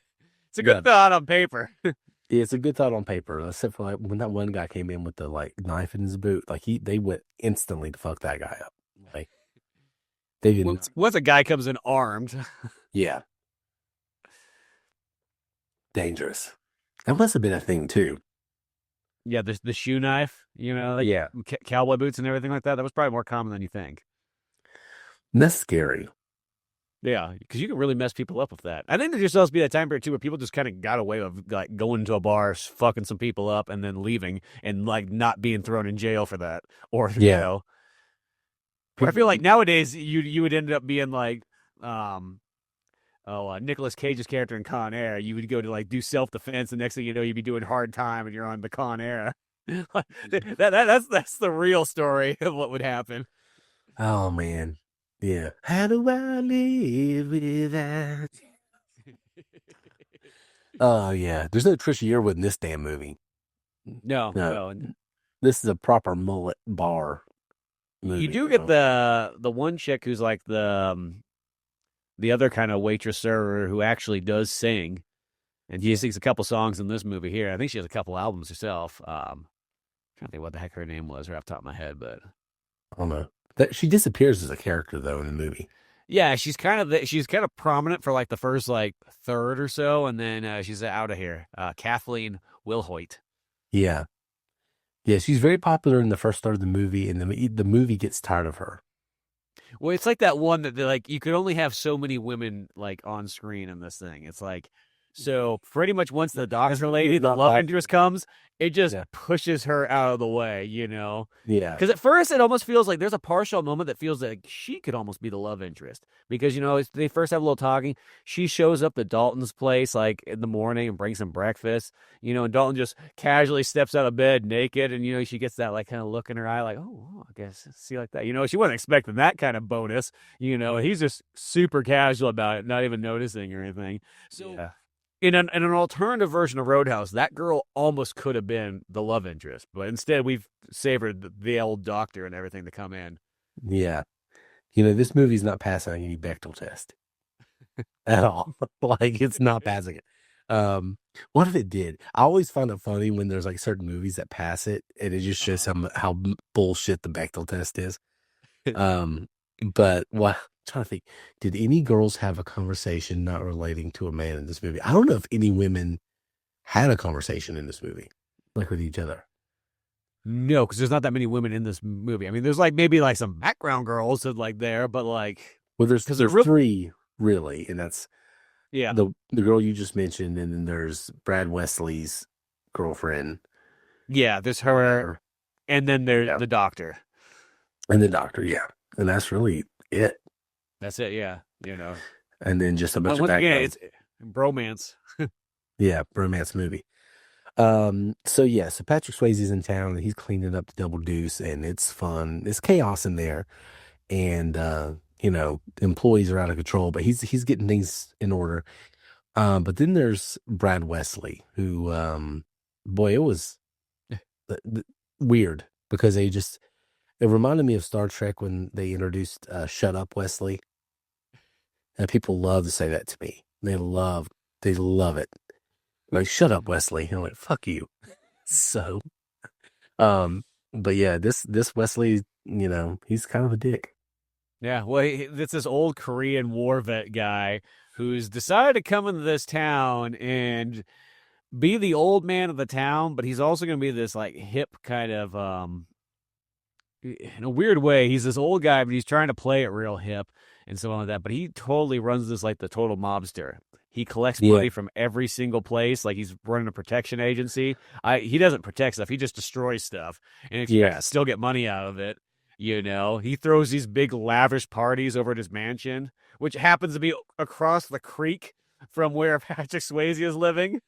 it's a good thought on paper. yeah, it's a good thought on paper, except for like when that one guy came in with the like knife in his boot, like they went instantly to fuck that guy up. Like they didn't. Once a guy comes in armed, Yeah, dangerous. That must have been a thing too. yeah, the shoe knife, like Yeah, cowboy boots and everything like that. That was probably more common than you think. and that's scary. Yeah, because you can really mess people up with that. I think there's supposed to be that time period too where people just kind of got away with like going to a bar, fucking some people up, and then leaving, and like not being thrown in jail for that, or Yeah, Where I feel like nowadays you would end up being like, Nicolas Cage's character in Con Air. You would go to like do self defense, and next thing you know, you'd be doing hard time, and you're on the Con Air. That's the real story of what would happen. Oh man. Yeah. How do I live without? Oh yeah. There's no Trisha Yearwood in this damn movie. No, No. no. This is a proper mullet bar movie. You do get the one chick who's like the other kind of waitress server who actually does sing, and she sings a couple songs in this movie here. I think she has a couple albums herself. Trying to think what the heck her name was right off the top of my head, but I don't know. That she disappears as a character though in the movie. yeah, she's kind of prominent for like the first like third or so, and then she's out of here. Kathleen Wilhoit. Yeah. Yeah, she's very popular in the first third of the movie, and the movie gets tired of her. Well, it's like that one that like you could only have so many women like on screen in this thing. It's like so pretty much once the doctor lady, the love interest comes, it just pushes her out of the way, Yeah. Because at first it almost feels like there's a partial moment that feels like she could almost be the love interest because they first have a little talking. She shows up at Dalton's place like in the morning and brings him breakfast, and Dalton just casually steps out of bed naked, and she gets that like kind of look in her eye, like, oh, I guess see like that. She wasn't expecting that kind of bonus. He's just super casual about it, not even noticing or anything. So. Yeah. In an alternative version of Roadhouse, that girl almost could have been the love interest, but instead we've savored the old doctor and everything to come in. Yeah. This movie's not passing any Bechdel test at all. Like it's not passing it. What if it did? I always find it funny when there's like certain movies that pass it, and it just shows how bullshit the Bechdel test is. But what? Trying to think, did any girls have a conversation not relating to a man in this movie? I don't know if any women had a conversation in this movie, like with each other. No, because there's not that many women in this movie. I mean, there's like maybe like some background girls that like there, but like, well, there's three really, and that's the girl you just mentioned, and then there's Brad Wesley's girlfriend. Yeah, there's her, and then there's the doctor, and and that's really it. That's it, yeah. And then just a bunch of background. Again, it's bromance. Yeah, bromance movie. So Patrick Swayze's in town and he's cleaning up the Double Deuce, and it's fun. It's chaos in there, and employees are out of control, but he's getting things in order. But then there's Brad Wesley, who, boy, it was weird because it reminded me of Star Trek when they introduced "Shut Up, Wesley," and people love to say that to me. They love it. Like, "Shut up, Wesley." I'm like, "Fuck you." So, but yeah, this Wesley, he's kind of a dick. Yeah, well, it's this old Korean war vet guy who's decided to come into this town and be the old man of the town, but he's also going to be this like hip kind of in a weird way, he's this old guy, but he's trying to play it real hip and so on like that. But he totally runs this like the total mobster. He collects money from every single place, like he's running a protection agency. He doesn't protect stuff; he just destroys stuff, and still get money out of it. He throws these big lavish parties over at his mansion, which happens to be across the creek from where Patrick Swayze is living.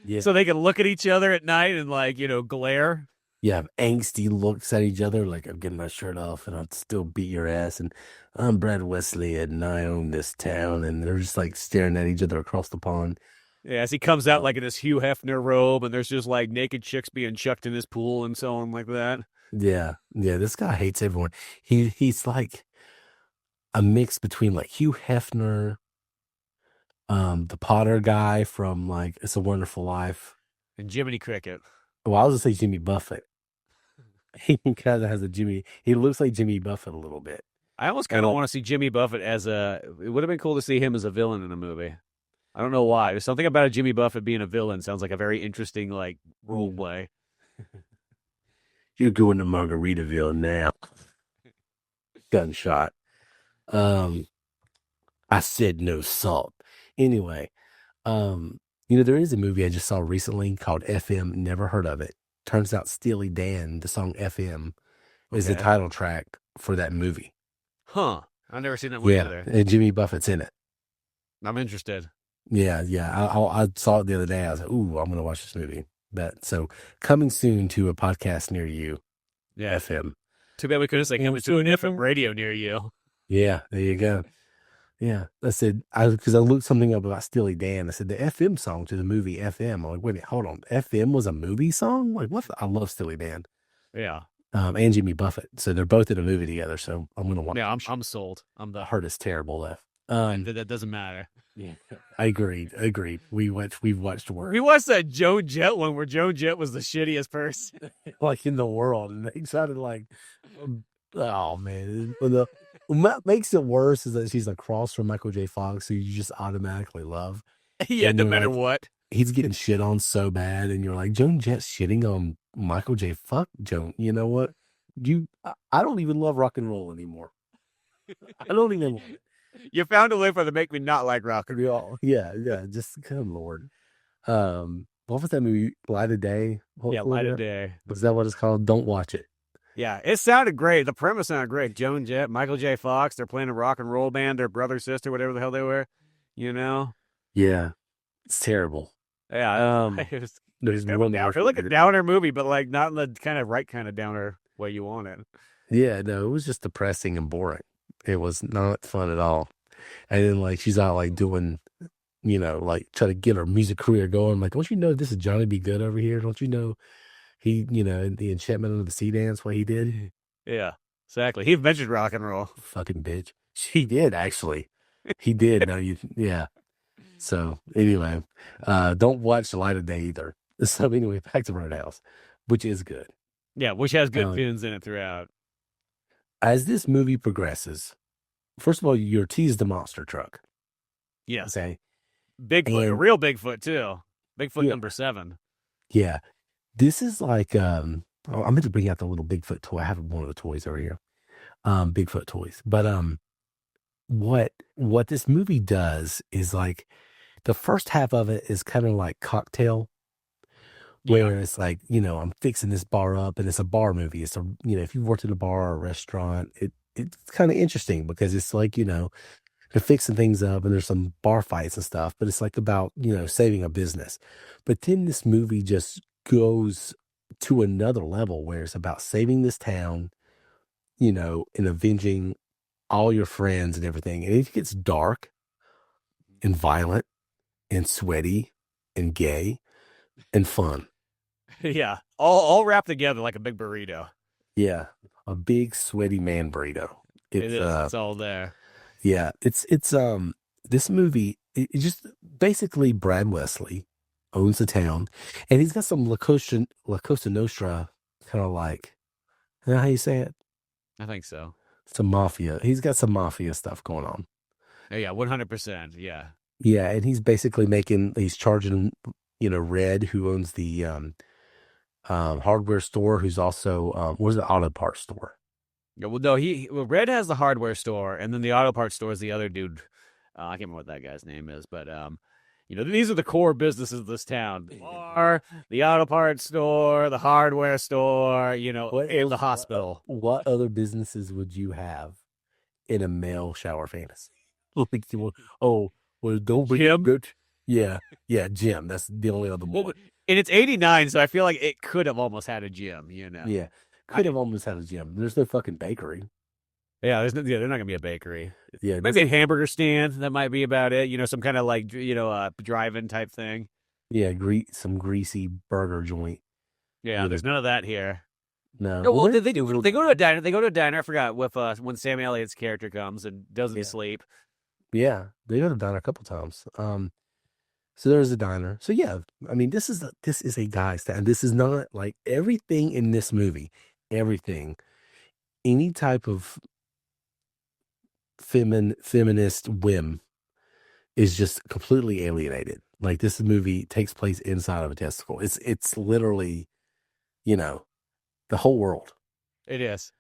Yeah. So they can look at each other at night and glare. You have angsty looks at each other, like I'm getting my shirt off and I'll still beat your ass. And I'm Brad Wesley and I own this town. And they're just like staring at each other across the pond. Yeah, as he comes out Oh, like in his Hugh Hefner robe, and there's just like naked chicks being chucked in his pool and so on like that. yeah. Yeah. This guy hates everyone. He's like a mix between like Hugh Hefner, the Potter guy from like It's a Wonderful Life. And Jiminy Cricket. Well, I was gonna say Jimmy Buffett. He kind of has a Jimmy. He looks like Jimmy Buffett a little bit. I almost kind And of want to see Jimmy Buffett as a. It would have been cool to see him as a villain in a movie. I don't know why. There's something about a Jimmy Buffett being a villain sounds like a very interesting like role play. You're going to Margaritaville now. Gunshot. Um, I said no salt. Anyway, there is a movie I just saw recently called FM. Never heard of it. Turns out Steely Dan, the song FM, is the Okay. title track for that movie. Huh. I've never seen that one Yeah, either. and Jimmy Buffett's in it. I'm interested. Yeah, yeah. I saw it the other day. I was like, "Ooh, I'm gonna watch this movie." So coming soon to a podcast near you, Yeah. FM. Too bad we couldn't say coming to an FM radio near you. Yeah, there you go. Yeah, I said because I looked something up about Steely Dan. I said the FM song to the movie FM. I'm like, wait a minute, hold on. FM was a movie song? Like what? I love Steely Dan. Yeah. And Jimmy Buffett. So they're both in a movie together. So I'm gonna watch. Yeah, I'm sold. I'm I the heard it's terrible though. that doesn't matter. Yeah, I agreed. We've watched work We watched that Joan Jett one where Joan Jett was the shittiest person. like in the world, and they sounded like, oh man. What makes it worse is that she's across from Michael J. Fox, who you just automatically love. Yeah, And no you're matter like, what. he's getting shit on so bad, and you're like, Joan Jett's shitting on Michael J. Fuck Joan. You know what? I don't even love rock and roll anymore. I don't even love it. You found a way for to make me not like rock. Yeah, just good Lord. What was that movie? Light of Day? Yeah, Light of Day. Was that what it's called? Don't watch it. Yeah, it sounded great. The premise sounded great. Joan Jett, Michael J. Fox, they're playing a rock and roll band, their brother, sister, whatever the hell they were. Yeah, it's terrible. Yeah. There's It's one more. like a downer movie, but like not in the kind of right kind of downer way you want it. Yeah, no, it was just depressing and boring. It was not fun at all. And then like she's out like doing, like trying to get her music career going. I'm like, don't you know this is Johnny B. Good over here? Don't you know he, the Enchantment Under the Sea dance, what he did? Yeah, exactly. He mentioned rock and roll. Fucking bitch. She did actually. He did. No, yeah. So anyway, don't watch The Light of Day either. So anyway, back to Roadhouse, which is good. Yeah, which has good Um, tunes in it throughout. As this movie progresses, first of all, you're teased the monster truck. Yes. Okay. Bigfoot, a And- real Bigfoot too. Bigfoot Yeah. number 7. Yeah. This is like I meant to bring out the little Bigfoot toy. I have one of the toys over here. Bigfoot toys. But what this movie does is like the first half of it is kind of like Cocktail, where it's like, I'm fixing this bar up, and it's a bar movie. It's if you've worked at a bar or a restaurant, it's kind of interesting because it's like, they're fixing things up and there's some bar fights and stuff, but it's like about, saving a business. But then this movie just goes to another level where it's about saving this town, and avenging all your friends and everything. And it gets dark and violent and sweaty and gay and fun. Yeah, all wrapped together like a big burrito. Yeah. A big sweaty man burrito. It is. It's all there. Yeah, it's this movie, it just basically Brad Wesley owns the town, and he's got some La Costa Nostra kind of like, you know how you say it? I think so. Some mafia. He's got some mafia stuff going on. Yeah, 100%. Yeah. Yeah, and he's charging, Red, who owns the hardware store, who's also where's the auto parts store? Yeah, well, no, Red has the hardware store, and then the auto parts store is the other dude. I can't remember what that guy's name is, but These are the core businesses of this town: the bar, the auto parts store, the hardware store, What and the else? hospital. What other businesses would you have in a male shower fantasy? Like, oh, well, don't bring Jim. good. Yeah, yeah, Jim. That's the only other Well, one. and it's 89, so I feel like it could have almost had a gym. Yeah, I, could have almost had a gym. There's no fucking bakery. yeah, they're not gonna be a bakery. Yeah, Maybe this a is hamburger stand. That might be about it. Some kind of like drive-in type thing. yeah, some greasy burger joint. Yeah, You know, there's none of that here. no. No, Well, well, they do. They go to a diner. They go to a diner. I forgot with when Sam Elliott's character comes and doesn't yeah, sleep. yeah, they go to the diner a couple times. So there's a diner. So yeah, I mean, this is a guy's town. This is not like everything in this movie. Everything, any type of feminist whim is just completely alienated. Like this movie takes place inside of a testicle. It's literally, you know, the whole world. It is.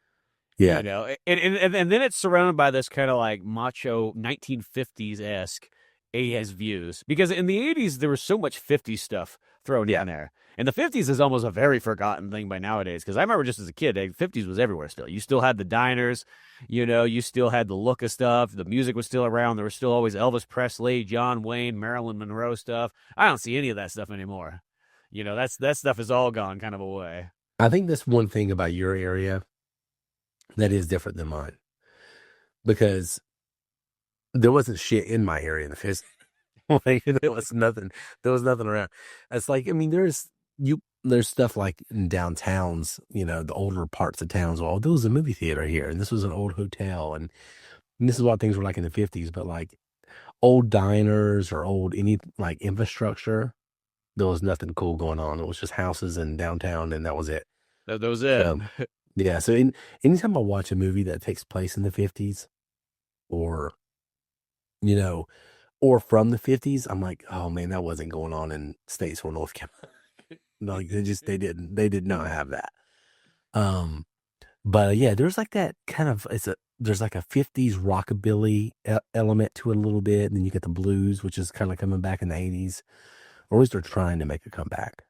Yeah. And then it's surrounded by this kind of like macho 1950s esque AS views because in the 80s there was so much 50s stuff thrown Yeah. in there, and the 50s is almost a very forgotten thing by nowadays. Because I remember just as a kid, the 50s was everywhere. Still, you still had the diners, you still had the look of stuff. The music was still around. There was still always Elvis Presley, John Wayne, Marilyn Monroe stuff. I don't see any of that stuff anymore. That stuff is all gone kind of away. I think that's one thing about your area that is different than mine because there wasn't shit in my area in the fifties. Like there was nothing around. It's like, I mean, there's stuff like in downtowns, the older parts of towns. Well, there was a movie theater here, and this was an old hotel, and this is what things were like in the 50s. But like old diners or old any like infrastructure, there was nothing cool going on. It was just houses in downtown, and that was it. That was it. So yeah, so anytime I watch a movie that takes place in the 50s, or you know, or from the 50s, I'm like, oh man, that wasn't going on in states or North Carolina. Like they did not have that. Um, but yeah, there's like that kind of there's like a 50s rockabilly element to it a little bit, and then you get the blues, which is kind of coming back in the 80s, or at least they're trying to make a comeback.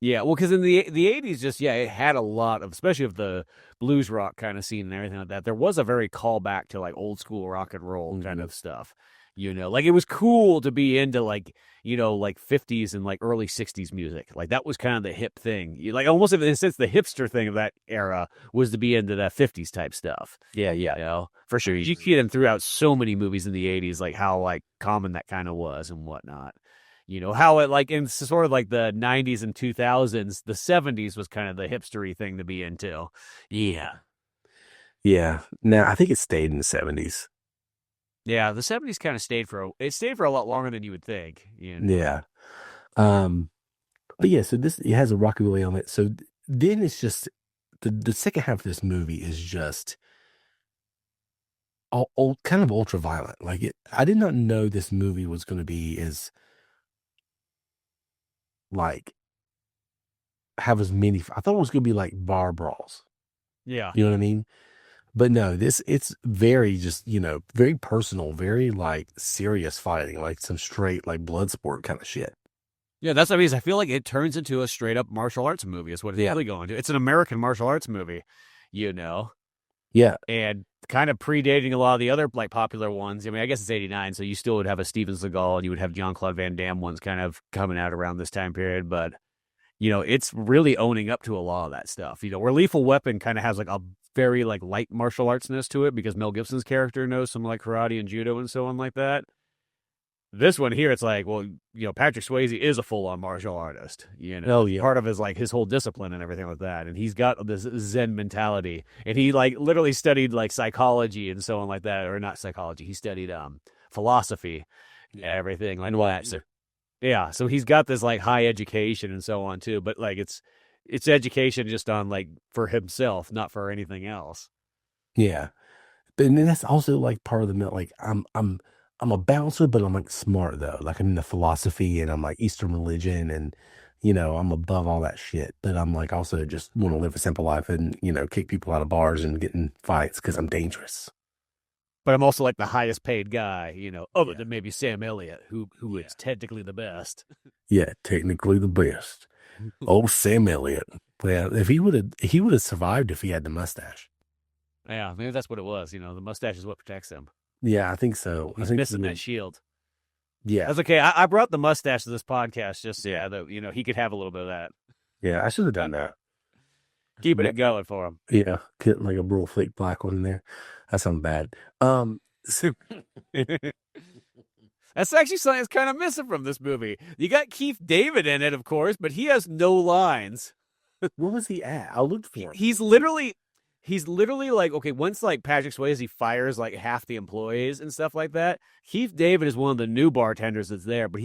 Yeah, well, because in the 80s, just it had a lot of, especially of the blues rock kind of scene and everything like that. There was a very callback to like old school rock and roll kind Mhm. of stuff. Like it was cool to be into like like 50s and like early 60s music. Like that was kind of the hip thing. Like almost in a sense, the hipster thing of that era was to be into that 50s type stuff. Yeah, yeah, For sure. You see them throughout so many movies in the 80s, like how like common that kind of was and whatnot. How it like in sort of like the 90s and 2000s, the 70s was kind of the hipstery thing to be into. yeah, yeah. Now I think it stayed in the 70s. Yeah, the 70s kind of stayed for a lot longer than you would think. Yeah. Um, but yeah, so it has a rockabilly element. So then it's just the second half of this movie is just all kind of ultra violent. Like I did not know this movie was going to be as like have as many. I thought it was going to be like bar brawls. Yeah. You know what I mean? But no, it's very just very personal, very like serious fighting, like some straight like blood sport kind of shit. Yeah, that's what I mean. I feel like it turns into a straight up martial arts movie. Is what it's Yeah, really going to. It's an American martial arts movie, you know, yeah, and kind of predating a lot of the other like popular ones. I mean, I guess it's 89, so you still would have a Steven Seagal and you would have Jean-Claude Van Damme ones kind of coming out around this time period, but it's really owning up to a lot of that stuff. Where Lethal Weapon kind of has like a very like light martial artsness to it because Mel Gibson's character knows some like karate and judo and so on like that. This one here, it's like, well, Patrick Swayze is a full on martial artist. oh yeah, Part of his like his whole discipline and everything like that, and he's got this Zen mentality, and he like literally studied like psychology and so on like that, or not psychology. He studied philosophy, and everything like that. So yeah, so he's got this like high education and so on too, but like it's education just on like for himself, not for anything else. yeah. But then that's also like part of the like I'm a bouncer, but I'm like smart though. Like I'm in the philosophy and I'm like Eastern religion and I'm above all that shit. But I'm like also just want to live a simple life and kick people out of bars and get in fights because I'm dangerous. but I'm also like the highest paid guy, other Yeah. than maybe Sam Elliott, who Yeah. is technically the best. Yeah, technically the best. Old Sam Elliott. Well, if he would have survived if he had the mustache. Yeah, maybe that's what it was. The mustache is what protects him. Yeah, I think so. I He's think missing that shield. yeah. That's okay. I brought the mustache to this podcast just yeah, that he could have a little bit of that, Yeah, I should have done that. keeping But it going for him. yeah, get like a real thick black one in there. That sounds bad. So That's actually something that's kind of missing from this movie. You got Keith David in it, of course, but he has no lines. where was he at? I looked for him. He's literally like, okay, once like Patrick Swayze fires like half the employees and stuff like that, Keith David is one of the new bartenders that's there, but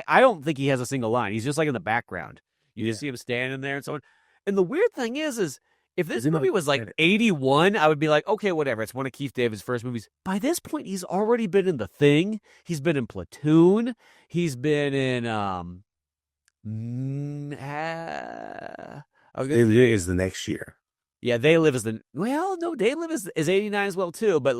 I don't think he has a single line. He's just like in the background. You just see him standing there and so on. And the weird thing is if this movie was like 81, I would be like, okay, whatever. It's one of Keith David's first movies. By this point, he's already been in The Thing. He's been in Platoon. He's been in It is the next year. yeah, They Live is no, They Live is 89 as well too, but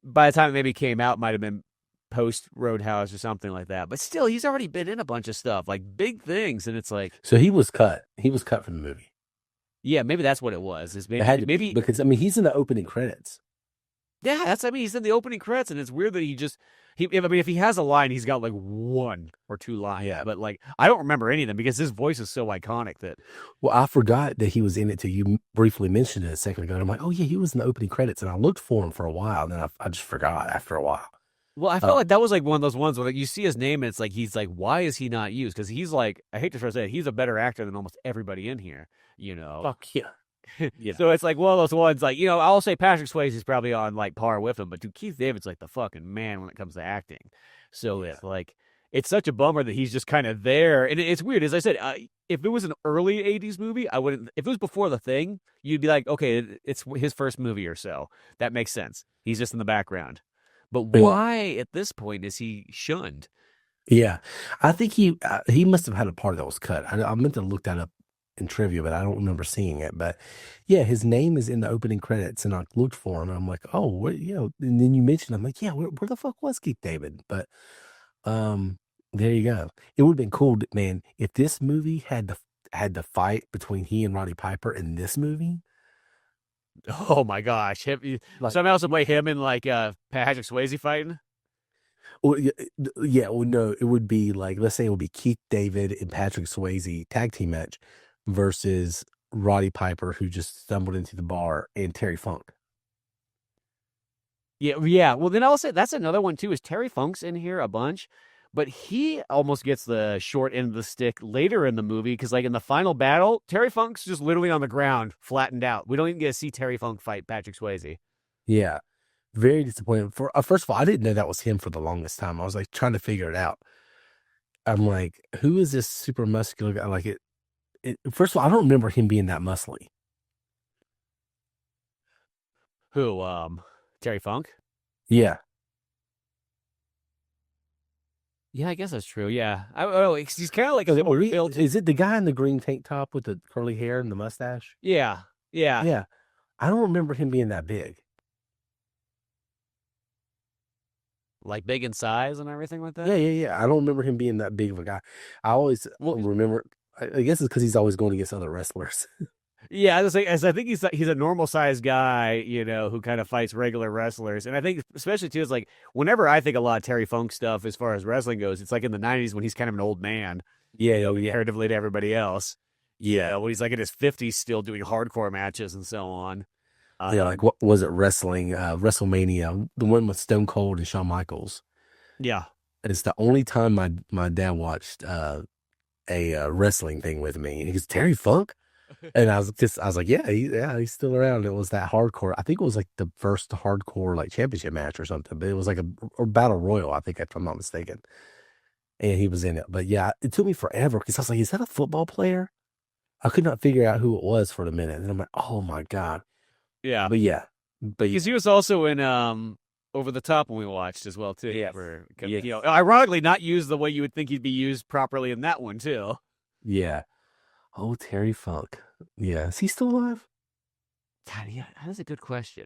by the time it maybe came out, might have been post Roadhouse or something like that. But still, he's already been in a bunch of stuff, like big things, and it's like, So he was cut. He was cut from the movie. yeah, maybe that's what it was. Is It had to be, maybe because I mean he's in the opening credits. yeah, he's in the opening credits, and it's weird that if he has a line, he's got like one or two lines. Yeah. But like I don't remember any of them because his voice is so iconic that Well, I forgot that he was in it till you briefly mentioned it a second ago. And I'm like, oh yeah, he was in the opening credits, and I looked for him for a while, and then I just forgot after a while. well, I felt like that was like one of those ones where like, you see his name and it's like he's like, why is he not used? Because he's like, I hate to say it, he's a better actor than almost everybody in here. Fuck yeah. Yeah. So it's like one of those ones, like, I'll say Patrick Swayze is probably on like par with him, but dude, Keith David's like the fucking man when it comes to acting. So it's like, it's such a bummer that he's just kind of there. And it's weird. As I said, if it was an early 80s movie, I wouldn't, if it was before The Thing, you'd be like, okay, it's his first movie or so. That makes sense. He's just in the background. But why at this point is he shunned? Yeah, I think he must have had a part that was cut. I meant to look that up in trivia, but I don't remember seeing it. But yeah, his name is in the opening credits, and I looked for him, and I'm like, oh, what, And then you mentioned, I'm like, yeah, where the fuck was Keith David? But there you go. It would have been cool, man, if this movie had the fight between he and Roddy Piper in this movie. Oh my gosh! Somebody else would play him in like Patrick Swayze fighting. Well, yeah. Well, no, it would be like, let's say it would be Keith David and Patrick Swayze tag team match versus Roddy Piper, who just stumbled into the bar, and Terry Funk. Yeah. Well, then I'll say that's another one too. Is Terry Funk's in here a bunch, but he almost gets the short end of the stick later in the movie because, like in the final battle, Terry Funk's just literally on the ground, flattened out. We don't even get to see Terry Funk fight Patrick Swayze. Yeah, very disappointing. For first of all, I didn't know that was him for the longest time. I was like trying to figure it out. I'm like, who is this super muscular guy? Like first of all, I don't remember him being that muscly. Who? Terry Funk? Yeah. Yeah, I guess that's true. Yeah. He's kind of like Is it the guy in the green tank top with the curly hair and the mustache? Yeah. Yeah. I don't remember him being that big. Like big in size and everything like that? Yeah. I don't remember him being that big of a guy. I always remember, I guess it's because he's always going against other wrestlers. Yeah, I think he's a normal sized guy, who kind of fights regular wrestlers. And I think especially too, it's like whenever I think a lot of Terry Funk stuff as far as wrestling goes, it's like in the 90s when he's kind of an old man. Yeah. Comparatively to everybody else. Yeah. When he's like in his 50s still doing hardcore matches and so on. Like what was it, wrestling, WrestleMania, the one with Stone Cold and Shawn Michaels. Yeah. It's the only time my dad watched a wrestling thing with me. And he goes, Terry Funk? And I was like, yeah, he's still around. It was that hardcore. I think it was like the first hardcore like championship match or something, but it was like a battle royal, I think, if I'm not mistaken. And he was in it. But yeah, it took me forever because I was like, is that a football player? I could not figure out who it was for a minute. And I'm like, oh my God. Yeah. But yeah. Because he was also in Over the Top when we watched as well, too. Yeah. Ironically, not used the way you would think he'd be used properly in that one, too. Yeah. Oh, Terry Funk. Yeah. Is he still alive? God, yeah, that's a good question.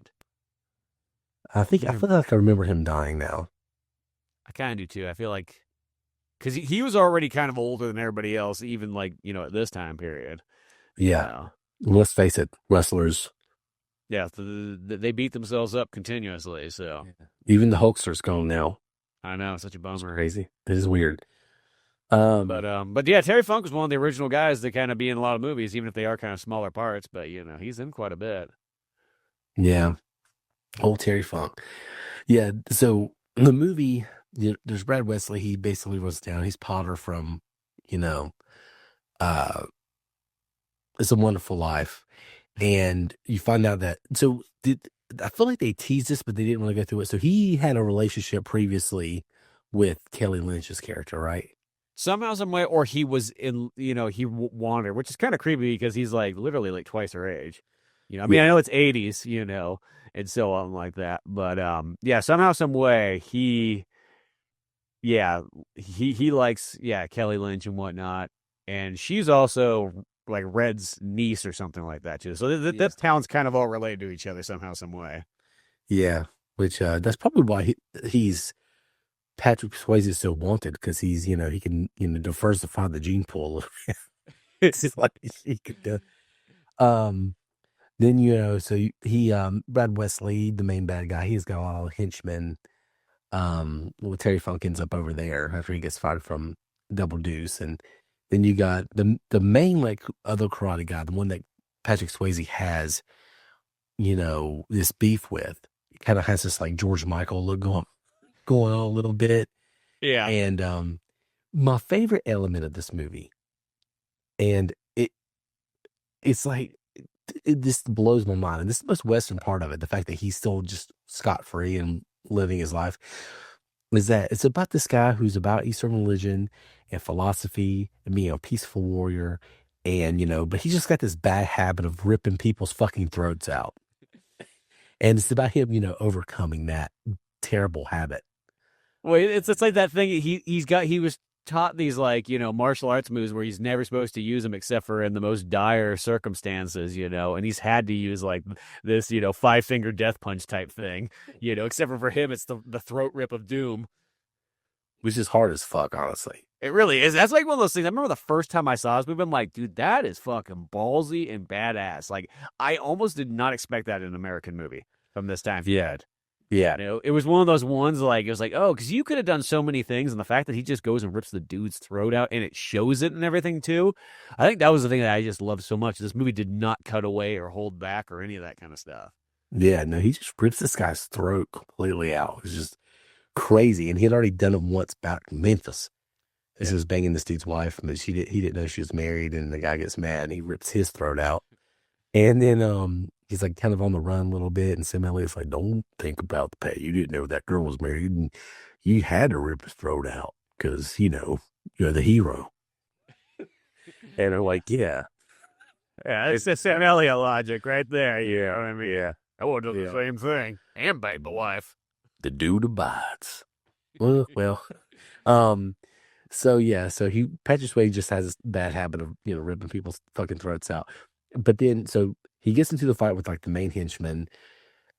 I Yeah, feel like I remember him dying now. I kind of do too. I feel like because he was already kind of older than everybody else, even like at this time period. You Yeah. know, Let's face it, wrestlers, yeah, they beat themselves up continuously. So yeah, even the Hulkster's gone now. I know, it's such a It's bummer. crazy. It is weird. But yeah, Terry Funk was one of the original guys that kind of be in a lot of movies, even if they are kind of smaller parts. But he's in quite a bit. Yeah. Old Terry Funk. Yeah. So the movie, there's Brad Wesley. He basically was down. He's Potter from, you know, uh, It's a Wonderful Life. And you find out that, I feel like they teased this, but they didn't really go through it. So he had a relationship previously with Kelly Lynch's character, right? Somehow, some way, or he was in, he wandered, which is kind of creepy because he's like literally like twice her age. I mean, I Yeah. know it's 80s, and so on like that. But yeah, somehow, some way, yeah, he likes, yeah, Kelly Lynch and whatnot, and she's also like Red's niece or something like that too. So Yeah. that town's kind of all related to each other somehow, some way. Yeah. Which, that's probably why he's Patrick Swayze is so wanted because he's, he can, diversify the gene pool a little bit. It's like he could do. Um, then, so he, Brad Wesley, the main bad guy, he's got a lot of henchmen. Well, Terry Funk ends up over there after he gets fired from Double Deuce. And then you got the main, like, other karate guy, the one that Patrick Swayze has, this beef with. He kind of has this, like, George Michael look going on a little bit. Yeah. And my favorite element of this movie, and it's like it just blows my mind. And this is the most Western part of it, the fact that he's still just scot free and living his life, is that it's about this guy who's about Eastern religion and philosophy and being a peaceful warrior. And, but he's just got this bad habit of ripping people's fucking throats out. And it's about him, overcoming that terrible habit. Well, it's like that thing he was taught these like martial arts moves where he's never supposed to use them except for in the most dire circumstances, and he's had to use like this 5-finger death punch type thing, except for him it's the throat rip of doom. Which is hard as fuck, honestly. It really is. That's like one of those things. I remember the first time I saw this movie, I'm like, dude, that is fucking ballsy and badass. Like, I almost did not expect that in an American movie from this time period. Yeah. It was one of those ones like it was like, oh, because you could have done so many things, and the fact that he just goes and rips the dude's throat out and it shows it and everything too. I think that was the thing that I just loved so much. This movie did not cut away or hold back or any of that kind of stuff. Yeah, no, he just rips this guy's throat completely out. It's just crazy. And he had already done it once back in Memphis. This is banging this dude's wife, but he didn't know she was married, and the guy gets mad and he rips his throat out. And then he's like kind of on the run a little bit, and Sam Elliott's like, don't think about the pay. You didn't know that girl was married, and you had to rip his throat out because, you're the hero. And they're like, yeah. Yeah, it's the Sam Elliott logic right there. Yeah. Know what I mean? Yeah. I would do Yeah. the same thing and bang the wife. The dude abides. Well, so yeah, so Patrick Swayze just has this bad habit of ripping people's fucking throats out. But then so he gets into the fight with like the main henchman,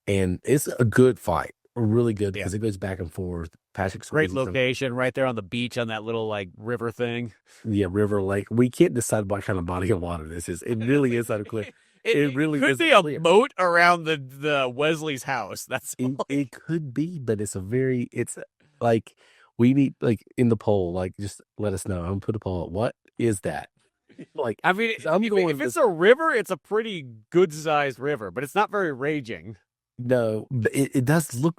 and it's a good fight, really good because it goes back and forth. Patrick Swayze, Great location right there on the beach on that little like river thing. yeah, river lake. We can't decide what kind of body of water this is. It really is unclear. It really could is be a clear. moat around the Wesley's house. That's It could be, but it's like we need like in the poll, like just let us know. I'm gonna put a poll up. What is that? Like, I mean, if it's a river, it's a pretty good sized river, but it's not very raging. No, but it does look.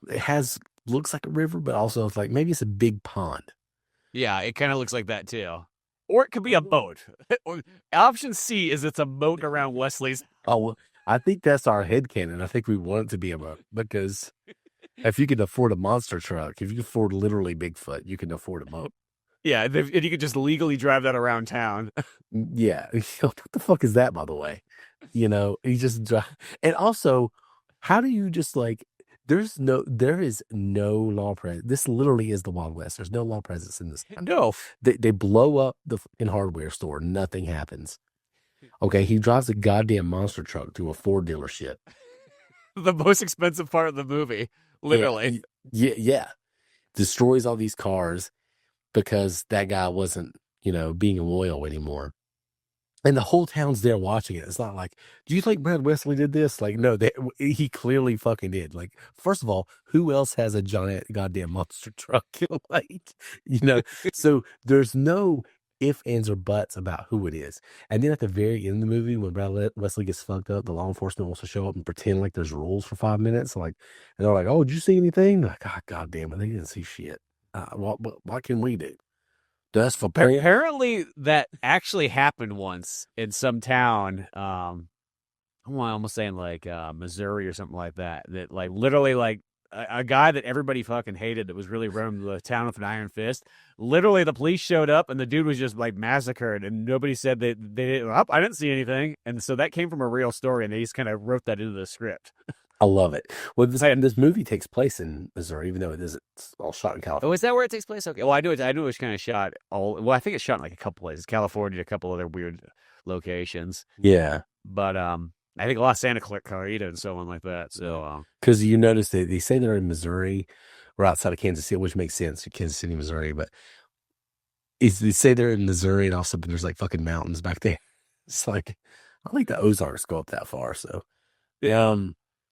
Looks like a river, but also it's like maybe it's a big pond. Yeah, it kind of looks like that too. Or it could be a moat. Option C is it's a moat around Wesley's. Oh, well, I think that's our headcanon. I think we want it to be a moat because if you can afford a monster truck, if you can afford literally Bigfoot, you can afford a moat. Yeah, and you could just legally drive that around town. Yeah, what the fuck is that, by the way? You just drive, and also, how do you just like? There is no law presence. This literally is the Wild West. There's no law presence in this. No. They blow up the fucking hardware store. Nothing happens. Okay, he drives a goddamn monster truck to a Ford dealership. The most expensive part of the movie. Literally. Yeah, yeah. Destroys all these cars because that guy wasn't, being loyal anymore. And the whole town's there watching it. It's not like, do you think Brad Wesley did this? Like, no, he clearly fucking did. Like, first of all, who else has a giant goddamn monster truck? Like, you know, so there's no if, ands, or buts about who it is. And then at the very end of the movie, when Brad Wesley gets fucked up, the law enforcement wants to show up and pretend like there's rules for 5 minutes. Like, and they're like, oh, did you see anything? They're like, oh, God damn it, they didn't see shit. What can we do? That's for parents. Apparently, that actually happened once in some town. I'm almost saying like Missouri or something like that. That like literally like a guy that everybody fucking hated that was really running the town with an iron fist. Literally, the police showed up and the dude was just like massacred, and nobody said that they didn't. Oh, I didn't see anything, and so that came from a real story, and they just kind of wrote that into the script. I love it. Well, this movie takes place in Missouri, even though it's all shot in Oh, California. is that where it takes place? Okay. Well, I knew it. I knew it was kind of shot all. Well, I think it's shot in like a couple places, California, a couple other weird locations. Yeah, But I think a lot of Santa Clarita and so on like that. So because you notice that they say they're in Missouri or outside of Kansas City, which makes sense, Kansas City, Missouri. But they say they're in Missouri, and also there's like fucking mountains back there. It's like I think the Ozarks go up that far. So, yeah.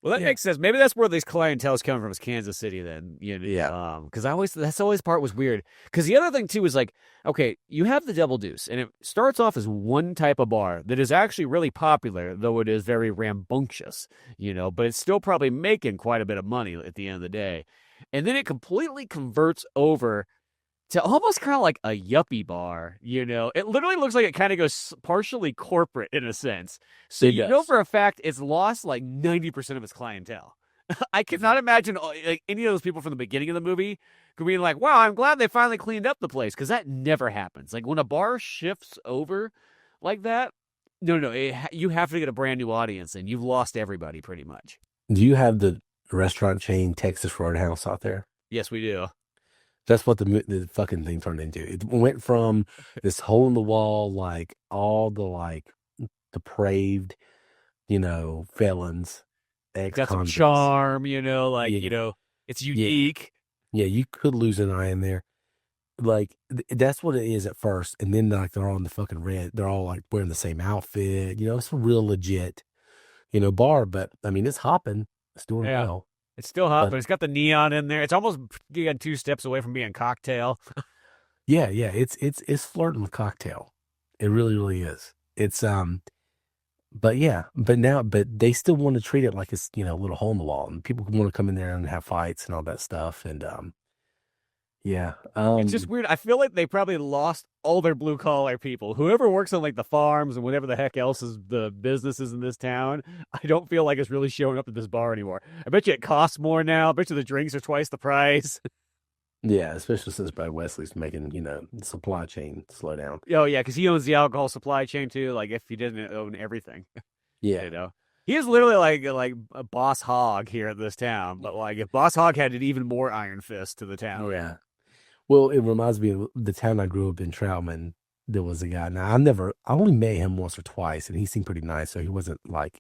Well, that yeah. makes sense. Maybe that's where these clientele is coming from, is Kansas City. Then, Yeah. because that's always part was weird. Because the other thing too is like, okay, you have the Double Deuce, and it starts off as one type of bar that is actually really popular, though it is very rambunctious, but it's still probably making quite a bit of money at the end of the day, and then it completely converts over to almost kind of like a yuppie bar. It literally looks like it kind of goes partially corporate in a sense. So It does. for a fact it's lost like 90% of its clientele. I cannot imagine like any of those people from the beginning of the movie could be like, wow, I'm glad they finally cleaned up the place, because that never happens. Like when a bar shifts over like that, no, you have to get a brand new audience, and you've lost everybody pretty much. Do you have the restaurant chain Texas Roadhouse out there? Yes, we do. That's what the fucking thing turned into. It went from this hole in the wall, like all the like depraved, felons, Got some ex-convicts. charm, like Yeah. it's unique. Yeah, you could lose an eye in there. Like that's what it is at first, and then like they're all in the fucking red. They're all like wearing the same outfit. It's a real legit, bar. But I mean, it's hopping. It's doing Yeah. well. It's still hot, But but it's got the neon in there. It's almost getting 2 steps away from being cocktail. yeah, it's flirting with cocktail. It really, really is. It's but yeah, but they still want to treat it like it's a little hole in the wall, and people want to come in there and have fights and all that stuff. And yeah, It's just weird. I feel like they probably lost all their blue collar people. Whoever works on like the farms and whatever the heck else is the businesses in this town, I don't feel like it's really showing up at this bar anymore. I bet you it costs more now. I bet you the drinks are twice the price. yeah, especially since Brad Wesley's making the supply chain slow down. Oh yeah, because he owns the alcohol supply chain too. Like if he didn't own everything, Yeah, he is literally like a boss hog here in this town. But like if Boss Hog had an even more iron fist to the town. oh yeah. Well, it reminds me of the town I grew up in, Troutman. There was a guy. Now, I only met him once or twice, and he seemed pretty nice. So he wasn't like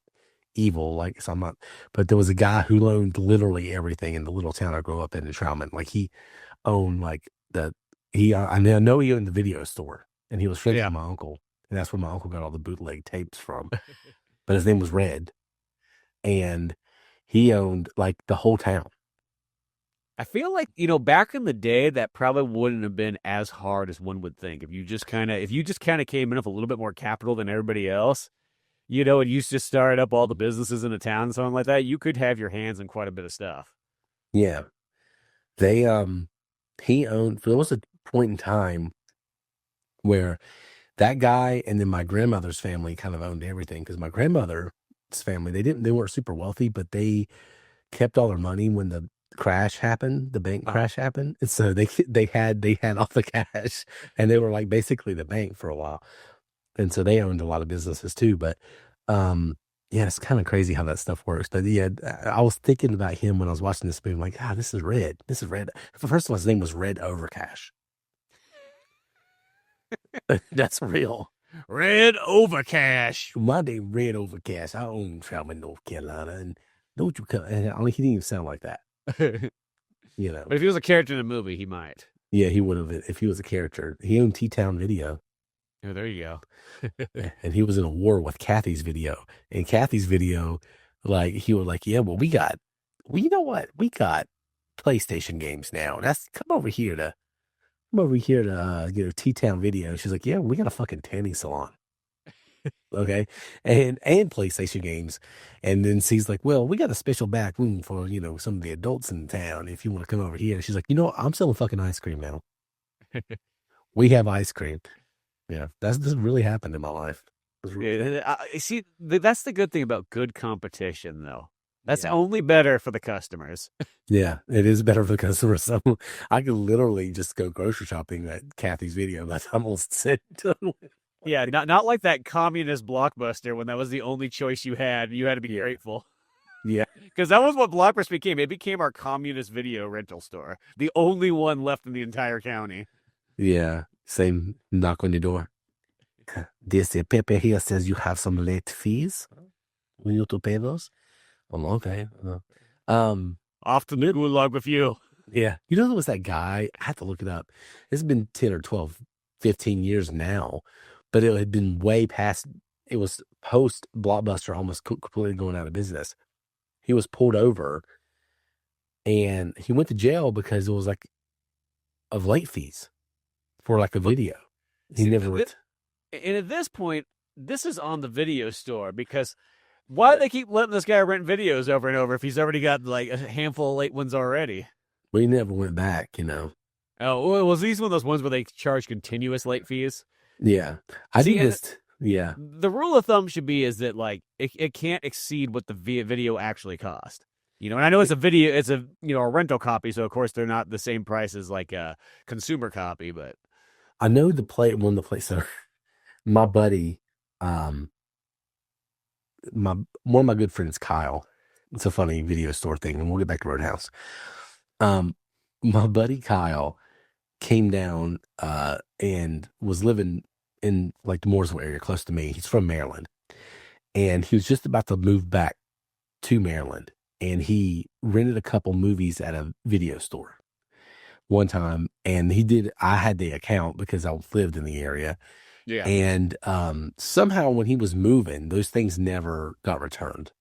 evil, like, so I'm not, but there was a guy who owned literally everything in the little town I grew up in Troutman. Like he owned like I mean, I know he owned the video store, and he was friends Yeah. with my uncle. And that's where my uncle got all the bootleg tapes from. But his name was Red, and he owned like the whole town. I feel like, back in the day, that probably wouldn't have been as hard as one would think. If you just kind of came in with a little bit more capital than everybody else, and you just started up all the businesses in the town and something like that, you could have your hands in quite a bit of stuff. Yeah. They he owned, there was a point in time where that guy and then my grandmother's family kind of owned everything, because my grandmother's family, they weren't super wealthy, but they kept all their money when the crash happened, the bank crash happened. And so they had all the cash, and they were like basically the bank for a while. And so they owned a lot of businesses too. But yeah, it's kind of crazy how that stuff works. But yeah, I was thinking about him when I was watching this movie. I'm like, this is Red. This is Red. First of all, his name was Red Overcash. That's real. Red Overcash. My name Red Overcash. I own Troutman, North Carolina, and don't you come? And I mean, he didn't even sound like that. But You know, if he was a character in a movie, he might. yeah, he would have if he was a character. He owned T-Town Video, Oh, there you go. and he was in a war with Kathy's Video. And Kathy's Video, like he was like, yeah, well, well, you know what? We got PlayStation games now. That's come over here to get a T-Town Video. She's like, yeah, we got a fucking tanning salon. Okay. And PlayStation games. And then she's like, well, we got a special back room for, some of the adults in town if you want to come over here. And she's like, you know what? I'm selling fucking ice cream now. We have ice cream. Yeah. This really happened in my life. Yeah, see, that's the good thing about good competition, though. That's Yeah. only better for the customers. Yeah, it is better for the customer. So I could literally just go grocery shopping at Kathy's Video. That's almost said. Yeah, not like that communist Blockbuster when that was the only choice you had. You had to be grateful. Yeah. Because that was what Blockbuster became. It became our communist video rental store. The only one left in the entire county. Yeah. Same knock on your door. This Pepe here says you have some late fees. We need to pay those. Well, okay. Off to the gulag with you. Yeah. You know, there was that guy, I have to look it up. It's been 10 or 12, 15 years now, but it had been way past, it was post Blockbuster almost completely going out of business. He was pulled over and he went to jail because it was like of late fees for like a video. He never went. And at this point, this is on the video store because why do they keep letting this guy rent videos over and over if he's already got like a handful of late ones already? We never went back, Oh, well, was these one of those ones where they charge continuous late fees? Yeah. Yeah. The rule of thumb should be is that like it can't exceed what the video actually cost. And I know it's a video, it's a rental copy, so of course they're not the same price as like a consumer copy, but I know one of the place. So my buddy, one of my good friends, Kyle. It's a funny video store thing, and we'll get back to Roadhouse. My buddy Kyle came down and was living in like the Mooresville area, close to me. He's from Maryland, and he was just about to move back to Maryland, and he rented a couple movies at a video store one time, and I had the account because I lived in the area. yeah. And somehow when he was moving, those things never got returned.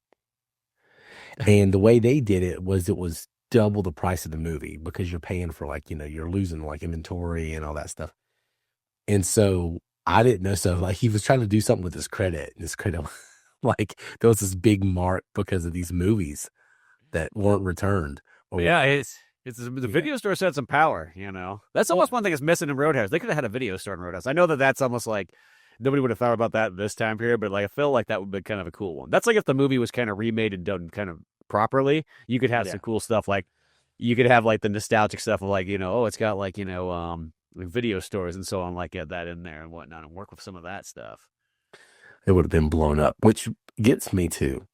And the way they did it was double the price of the movie because you're paying for like, you're losing like inventory and all that stuff. And so I didn't know. So like he was trying to do something with his credit, and his credit, like there was this big mark because of these movies that weren't returned. Yeah, it's the video store had some power, That's almost one thing that's missing in Roadhouse. They could have had a video store in Roadhouse. I know that's almost like nobody would have thought about that this time period, but like I feel like that would be kind of a cool one. That's like if the movie was kind of remade and done kind of properly, you could have some cool stuff. Like you could have like the nostalgic stuff of like, it's got like, like video stores and so on, like get that in there and whatnot and work with some of that stuff. It would have been blown up, which gets me to,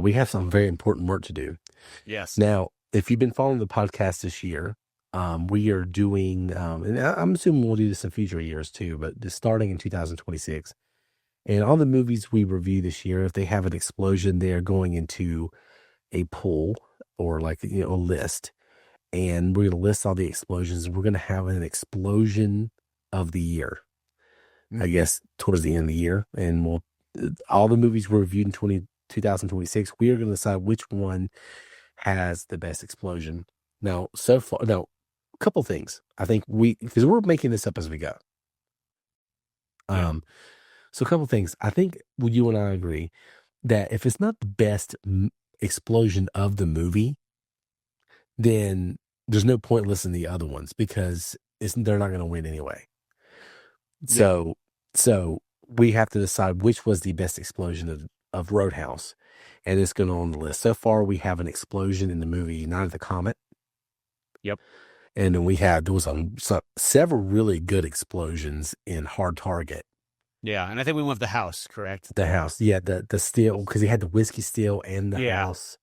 we have some very important work to do. Yes. Now, if you've been following the podcast this year, we are doing, and I'm assuming we'll do this in future years too, but just starting in 2026. And all the movies we review this year, if they have an explosion, they are going into a poll or like, a list. And we're going to list all the explosions. We're going to have an explosion of the year, I guess, towards the end of the year. And all the movies we're reviewed in 2026, we are going to decide which one has the best explosion. Now, a couple things. I think because we're making this up as we go. Yeah. So a couple things. I think you and I agree that if it's not the best explosion of the movie, then there's no point listening to the other ones because they're not going to win anyway. So we have to decide which was the best explosion of Roadhouse. And it's going on the list. So far, we have an explosion in the movie Night of the Comet. Yep. And then there was several really good explosions in Hard Target. Yeah, and I think we went with the house, correct? The house, yeah, the steel, because he had the whiskey steel and the house.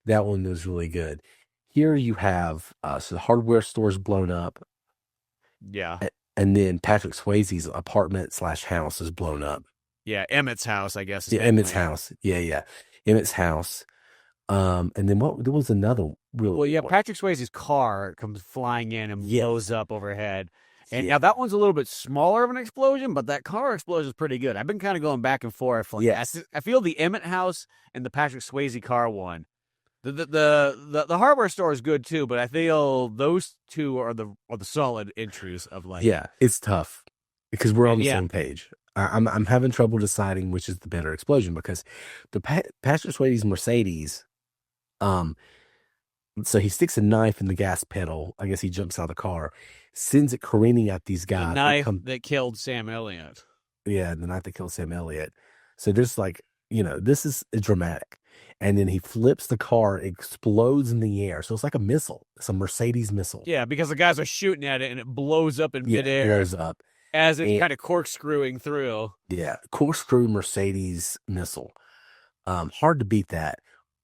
That one was really good. Here you have, so the hardware store's blown up. Yeah. And then Patrick Swayze's apartment/house is blown up. Yeah, Emmett's house, I guess. Yeah, Emmett's house. Yeah. Emmett's house. And then there was another really Well, good yeah, one. Patrick Swayze's car comes flying in and blows Yes. up overhead. And now Yeah. that one's a little bit smaller of an explosion, but that car explosion is pretty good. I've been kind of going back and forth. Like Yes. I feel the Emmett House and the Patrick Swayze car one. The hardware store is good too, but I feel those two are the solid entries of like Yeah. It's tough because we're on the yeah same page. I'm having trouble deciding which is the better explosion because the Patrick Swayze's Mercedes. Um, so he sticks a knife in the gas pedal. I guess he jumps out of the car, sends it careening at these the guys. It knife come that killed Sam Elliott. Yeah, the night they killed Sam Elliott. So there's like, this is dramatic. And then he flips the car, explodes in the air. So it's like a missile. It's a Mercedes missile. Yeah, because the guys are shooting at it and it blows up in Yeah, it midair goes up. as it's And kind of corkscrewing through. yeah, corkscrew Mercedes missile. Hard to beat that.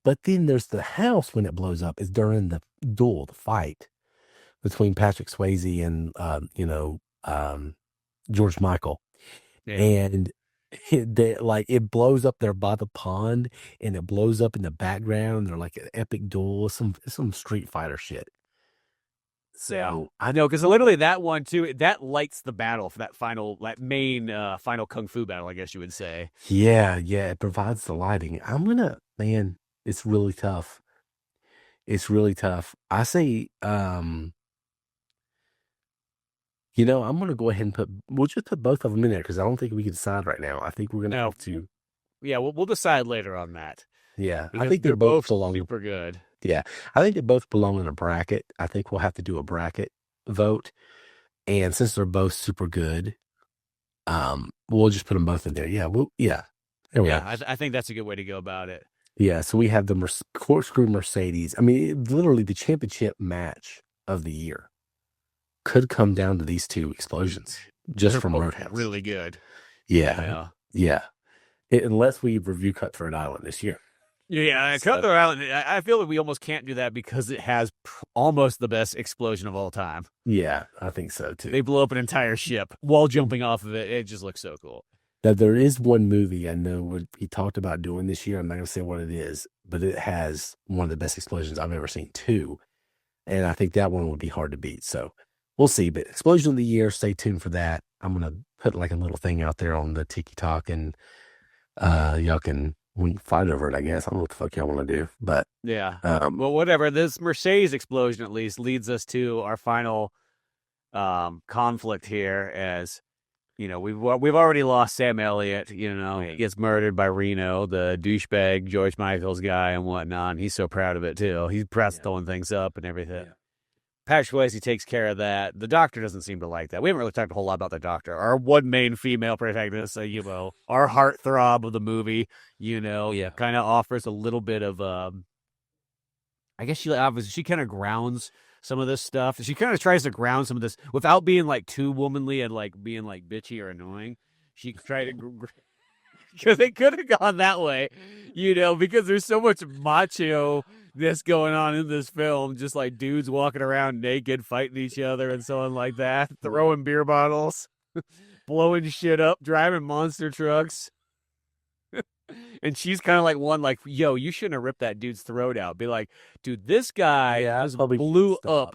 But then there's the house when it blows up is during the duel, the fight between Patrick Swayze and George Michael. Yeah. And it blows up there by the pond and it blows up in the background. They're like an epic duel, some Street Fighter shit. So I know because literally that one too, that lights the battle for that main final kung fu battle, I guess you would say. yeah, it provides the lighting. Man, it's really tough. It's really tough. I say, I'm gonna go ahead and we'll just put both of them in there because I don't think we can decide right now. I think we're gonna have to. Yeah, we'll decide later on that. Yeah, Because I think they're they're both both belong. super good. Yeah, I think they both belong in a bracket. I think we'll have to do a bracket vote, and since they're both super good, we'll just put them both in there. Yeah, there we go. I think that's a good way to go about it. Yeah, so we have the corkscrew Mercedes. I mean, literally the championship match of the year could come down to these two explosions just from Roadhouse. Really good. Yeah. Unless we review Cutthroat Island this year. Yeah, Cutthroat Island. I feel that we almost can't do that because it has almost the best explosion of all time. Yeah, I think so too. They blow up an entire ship while jumping off of it. It just looks so cool. Now, there is one movie I know what he talked about doing this year. I'm not going to say what it is, but it has one of the best explosions I've ever seen too. And I think that one would be hard to beat. So we'll see. But Explosion of the Year, stay tuned for that. I'm going to put like a little thing out there on the Tiki Talk and y'all can fight over it, I guess. I don't know what the fuck y'all want to do. But yeah. Well, whatever. This Mercedes explosion at least leads us to our final conflict here as we've already lost Sam Elliott. He gets murdered by Reno, the douchebag George Michael's guy and whatnot. And he's so proud of it too. He's proud of throwing things up and everything. Yeah. Patrick Swayze takes care of that. The doctor doesn't seem to like that. We haven't really talked a whole lot about the doctor. Our one main female protagonist, our heartthrob of the movie. Kind of offers a little bit of. I guess she kind of grounds some of this stuff. She kind of tries to ground some of this without being like too womanly and like being like bitchy or annoying. She tried to, because they could have gone that way, because there's so much macho-ness going on in this film. Just like dudes walking around naked, fighting each other and so on like that, throwing beer bottles, blowing shit up, driving monster trucks. And she's kind of like one like, yo, you shouldn't have ripped that dude's throat out. Be like, dude, this guy blew up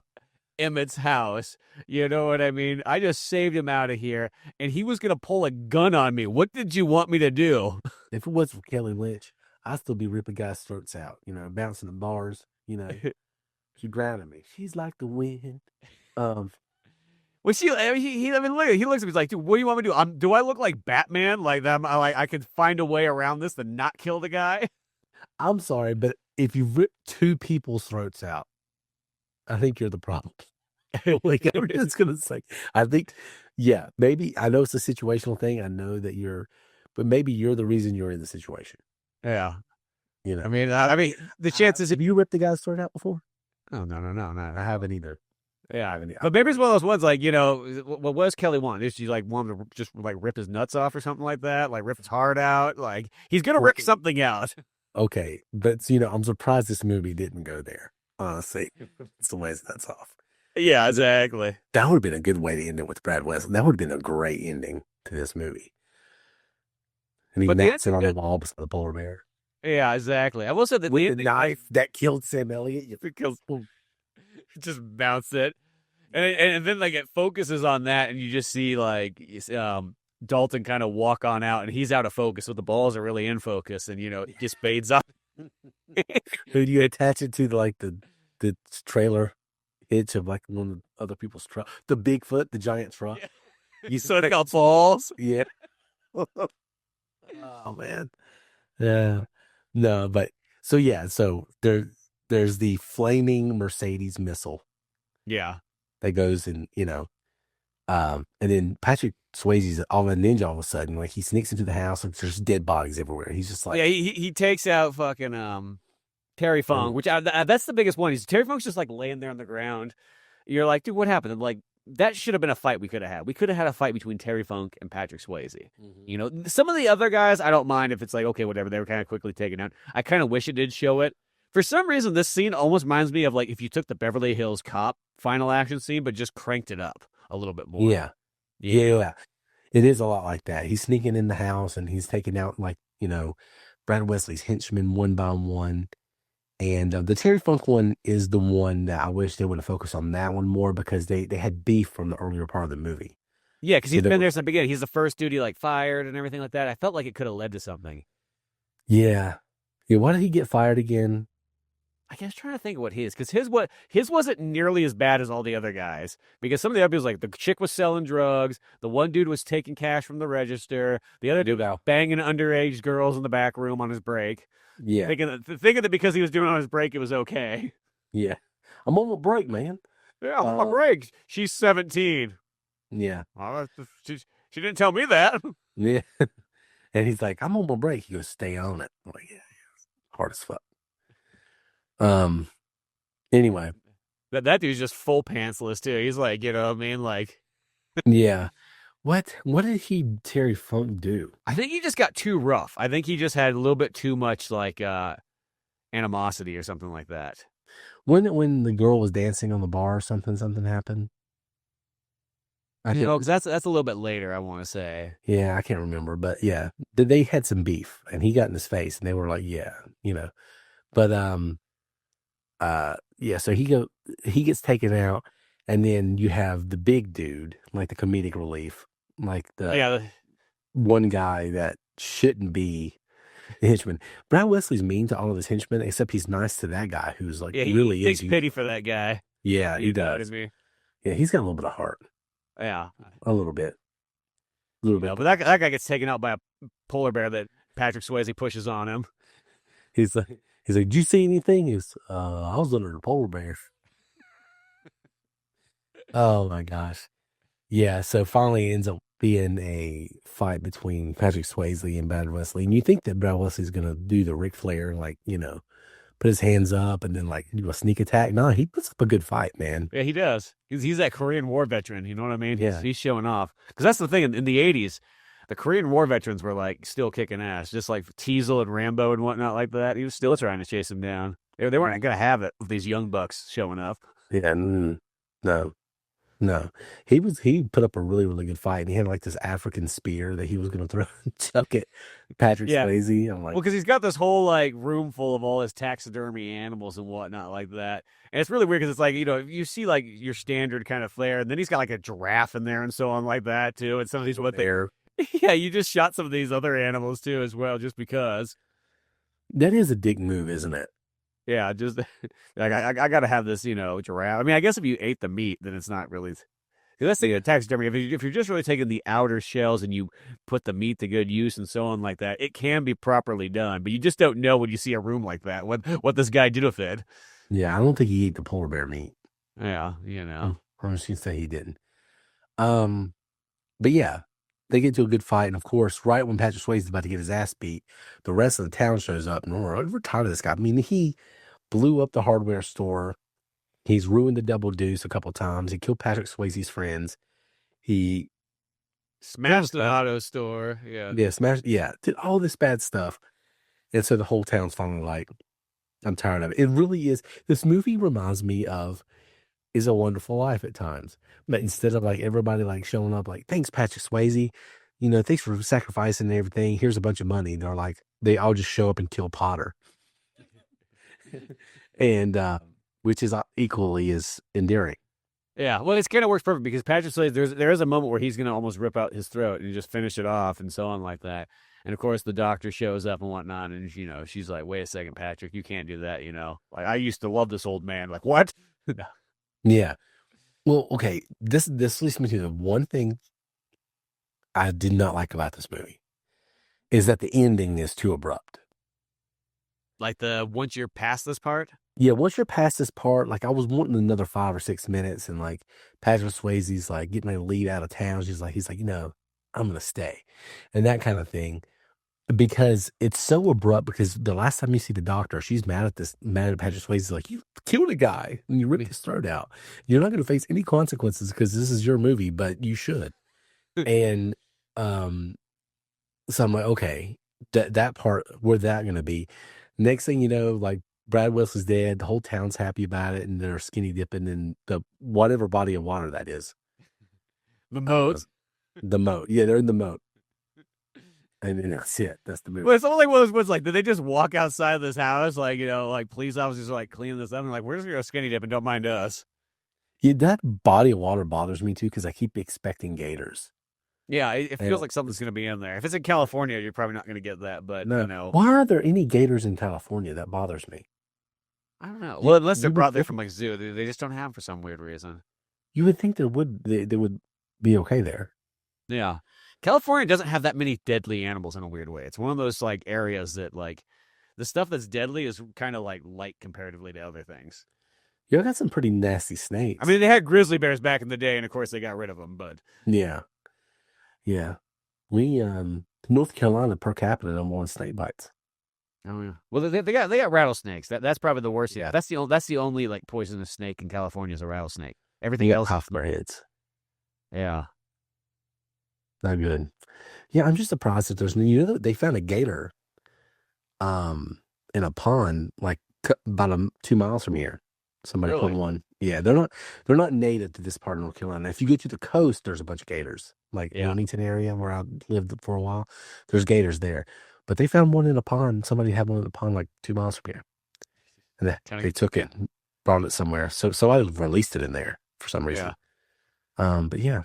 Emmett's house. You know what I mean? I just saved him out of here, and he was going to pull a gun on me. What did you want me to do? If it wasn't for Kelly Lynch, I'd still be ripping guys' throats out, bouncing the bars, She grounded me. She's like the wind. Well, look, he looks at me like, dude, what do you want me to do? Do I look like Batman? Like that? I could find a way around this to not kill the guy. I'm sorry, but if you rip two people's throats out, I think you're the problem. Like, I'm just gonna say, I think, yeah, maybe I know it's a situational thing. I know that but maybe you're the reason you're in the situation. Yeah, I mean, the chances. Have you ripped the guy's throat out before? Oh no, I haven't either. Yeah, but maybe it's one of those ones like, what does Kelly want? Is she like want him to just like rip his nuts off or something like that? Like rip his heart out? Like he's gonna rip something out. Okay, but I'm surprised this movie didn't go there. Honestly, it's the way his nuts off. Yeah, exactly. That would have been a good way to end it with Brad Wesley. That would have been a great ending to this movie. And he knocks it on the wall beside the polar bear. Yeah, exactly. I will say that with the the ending knife that killed Sam Elliott. because just bounce it. And then like it focuses on that, and you just see like Dalton kind of walk on out, and he's out of focus, so the balls are really in focus, and it just fades off. Who do you attach it to? Like the trailer hitch of like one of other people's truck, the Bigfoot, the giant truck. Yeah. You So it's got balls. yeah. Oh man. Yeah. No, but so yeah, so there's the flaming Mercedes missile Yeah, that goes in, and then Patrick Swayze's all a ninja all of a sudden, like he sneaks into the house and there's dead bodies everywhere. He's just yeah. like, He takes out fucking Terry Funk, which that's the biggest one. He's Terry Funk's just like laying there on the ground. You're like, dude, what happened? And, like that should have been a fight we could have had. We could have had a fight between Terry Funk and Patrick Swayze. Some of the other guys, I don't mind if it's like, okay, whatever. They were kind of quickly taken out. I kind of wish it did show it. For some reason, this scene almost reminds me of like if you took the Beverly Hills Cop final action scene, but just cranked it up a little bit more. yeah. It is a lot like that. He's sneaking in the house and he's taking out like, Brad Wesley's henchmen one by one. And the Terry Funk one is the one that I wish they would have focused on that one more because they had beef from the earlier part of the movie. Yeah, because he's been there since the beginning. He's the first dude he like fired and everything like that. I felt like it could have led to something. Yeah. Yeah. Why did he get fired again? I guess trying to think of what because his wasn't nearly as bad as all the other guys. Because some of the other people, like the chick was selling drugs, the one dude was taking cash from the register, the other dude was banging underage girls in the back room on his break. Yeah. Thinking that because he was doing it on his break, it was okay. Yeah. I'm on a break, man. Yeah, I'm on a break. She's 17. Yeah. She didn't tell me that. Yeah. And he's like, I'm on my break. He goes, stay on it. I'm like, yeah. Hard as fuck. Anyway. That dude's just full pantsless too. He's like, I mean, like, yeah. What did Terry Funk do? I think he just got too rough. I think he just had a little bit too much like animosity or something like that. When the girl was dancing on the bar, something happened. Because that's a little bit later, I want to say. Yeah, I can't remember, but yeah, they had some beef, and he got in his face, and they were like, yeah, but yeah. So he gets taken out, and then you have the big dude, like the comedic relief, like the one guy that shouldn't be the henchman. Brad Wesley's mean to all of his henchmen, except he's nice to that guy who's like really takes pity for that guy. Yeah, he does. Yeah, he's got a little bit of heart. Yeah, a little bit. But that guy gets taken out by a polar bear that Patrick Swayze pushes on him. He's like, did you see anything? I was under the polar bear. Oh my gosh. Yeah, so finally it ends up being a fight between Patrick Swayze and Brad Wesley. And you think that Brad Wesley's going to do the Ric Flair, like, put his hands up and then, like, do a sneak attack. No, he puts up a good fight, man. Yeah, he does. He's that Korean War veteran. You know what I mean? Yeah. He's showing off. Because that's the thing. In the 80s, the Korean War veterans were, like, still kicking ass. Just like Teasel and Rambo and whatnot like that. He was still trying to chase him down. They weren't going to have it with these young bucks showing up. Yeah, no. He put up a really, really good fight. And he had like this African spear that he was going to throw and chuck at Patrick Swayze. I'm like, well, because he's got this whole like room full of all his taxidermy animals and whatnot like that. And it's really weird because it's like, you see like your standard kind of Flair, and then he's got like a giraffe in there and so on like that too. And some of these yeah, you just shot some of these other animals too as well, just because. That is a dick move, isn't it? Yeah, just like I got to have this, giraffe. I mean, I guess if you ate the meat, then it's not really. That's the taxidermy. If you're just really taking the outer shells and you put the meat to good use and so on like that, it can be properly done. But you just don't know when you see a room like that what this guy did with it. Yeah, I don't think he ate the polar bear meat. Yeah, I'm just gonna say he didn't. But yeah, they get to a good fight, and of course, right when Patrick Swayze is about to get his ass beat, the rest of the town shows up, and we're tired of this guy. I mean, he blew up the hardware store. He's ruined the Double Deuce a couple times. He killed Patrick Swayze's friends. He smashed the auto store. Yeah, smashed. Yeah, did all this bad stuff, and so the whole town's finally like, I'm tired of it. It really is. This movie reminds me of Is a Wonderful Life at times, but instead of like everybody like showing up like, thanks Patrick Swayze, thanks for sacrificing and everything. Here's a bunch of money. They're like, they all just show up and kill Potter, and which is equally as endearing. Yeah, well, it's kind of works perfect because Patrick Swayze, there is a moment where he's gonna almost rip out his throat and just finish it off and so on like that. And of course, the doctor shows up and whatnot, and she's like, "Wait a second, Patrick, you can't do that." Like I used to love this old man. Like what? Yeah. Well, okay. This leads me to the one thing I did not like about this movie is that the ending is too abrupt. Like once you're past this part. Yeah, once you're past this part, like I was wanting another 5 or 6 minutes, and like Patrick Swayze's like getting ready to leave out of town. He's like, I'm gonna stay, and that kind of thing, because it's so abrupt. Because the last time you see the doctor, she's mad at Patrick Swayze, like you killed a guy and you ripped his throat out. You're not gonna face any consequences because this is your movie, but you should. And so I'm like, okay, that part, where's that gonna be? Next thing you know, like Brad Wilson's dead, the whole town's happy about it, and they're skinny dipping in the whatever body of water that is. The moat. The moat. Yeah, they're in the moat. And then that's it. That's the movie. Well, it's only one of those ones like, did they just walk outside of this house? Like, like police officers are like cleaning this up and like, where's your skinny dip and don't mind us? Yeah, that body of water bothers me too because I keep expecting gators. Yeah, it feels like something's going to be in there. If it's in California, you're probably not going to get that. But, no. Why are there any gators in California? That bothers me. I don't know. Well, unless they're brought there from like zoo. They just don't have them for some weird reason. You would think they would be okay there. Yeah. California doesn't have that many deadly animals in a weird way. It's one of those like areas that like the stuff that's deadly is kind of like light comparatively to other things. You got some pretty nasty snakes. I mean, they had grizzly bears back in the day, and of course they got rid of them. But yeah. We North Carolina per capita number one snake bites. Oh yeah. Well, they got rattlesnakes. That's probably the worst. Yeah. That's the only like poisonous snake in California is a rattlesnake. Everything else, copperheads. Yeah. Not good. Yeah, I'm just surprised that there's they found a gator in a pond like about 2 miles from here. Somebody put one. Yeah, they're not native to this part of North Carolina. If you get to the coast, there's a bunch of gators. Like Wilmington area where I lived for a while, there's gators there. But they found one in a pond. Somebody had one in a pond like 2 miles from here. And they took it, brought it somewhere. So I released it in there for some reason. Yeah. But yeah.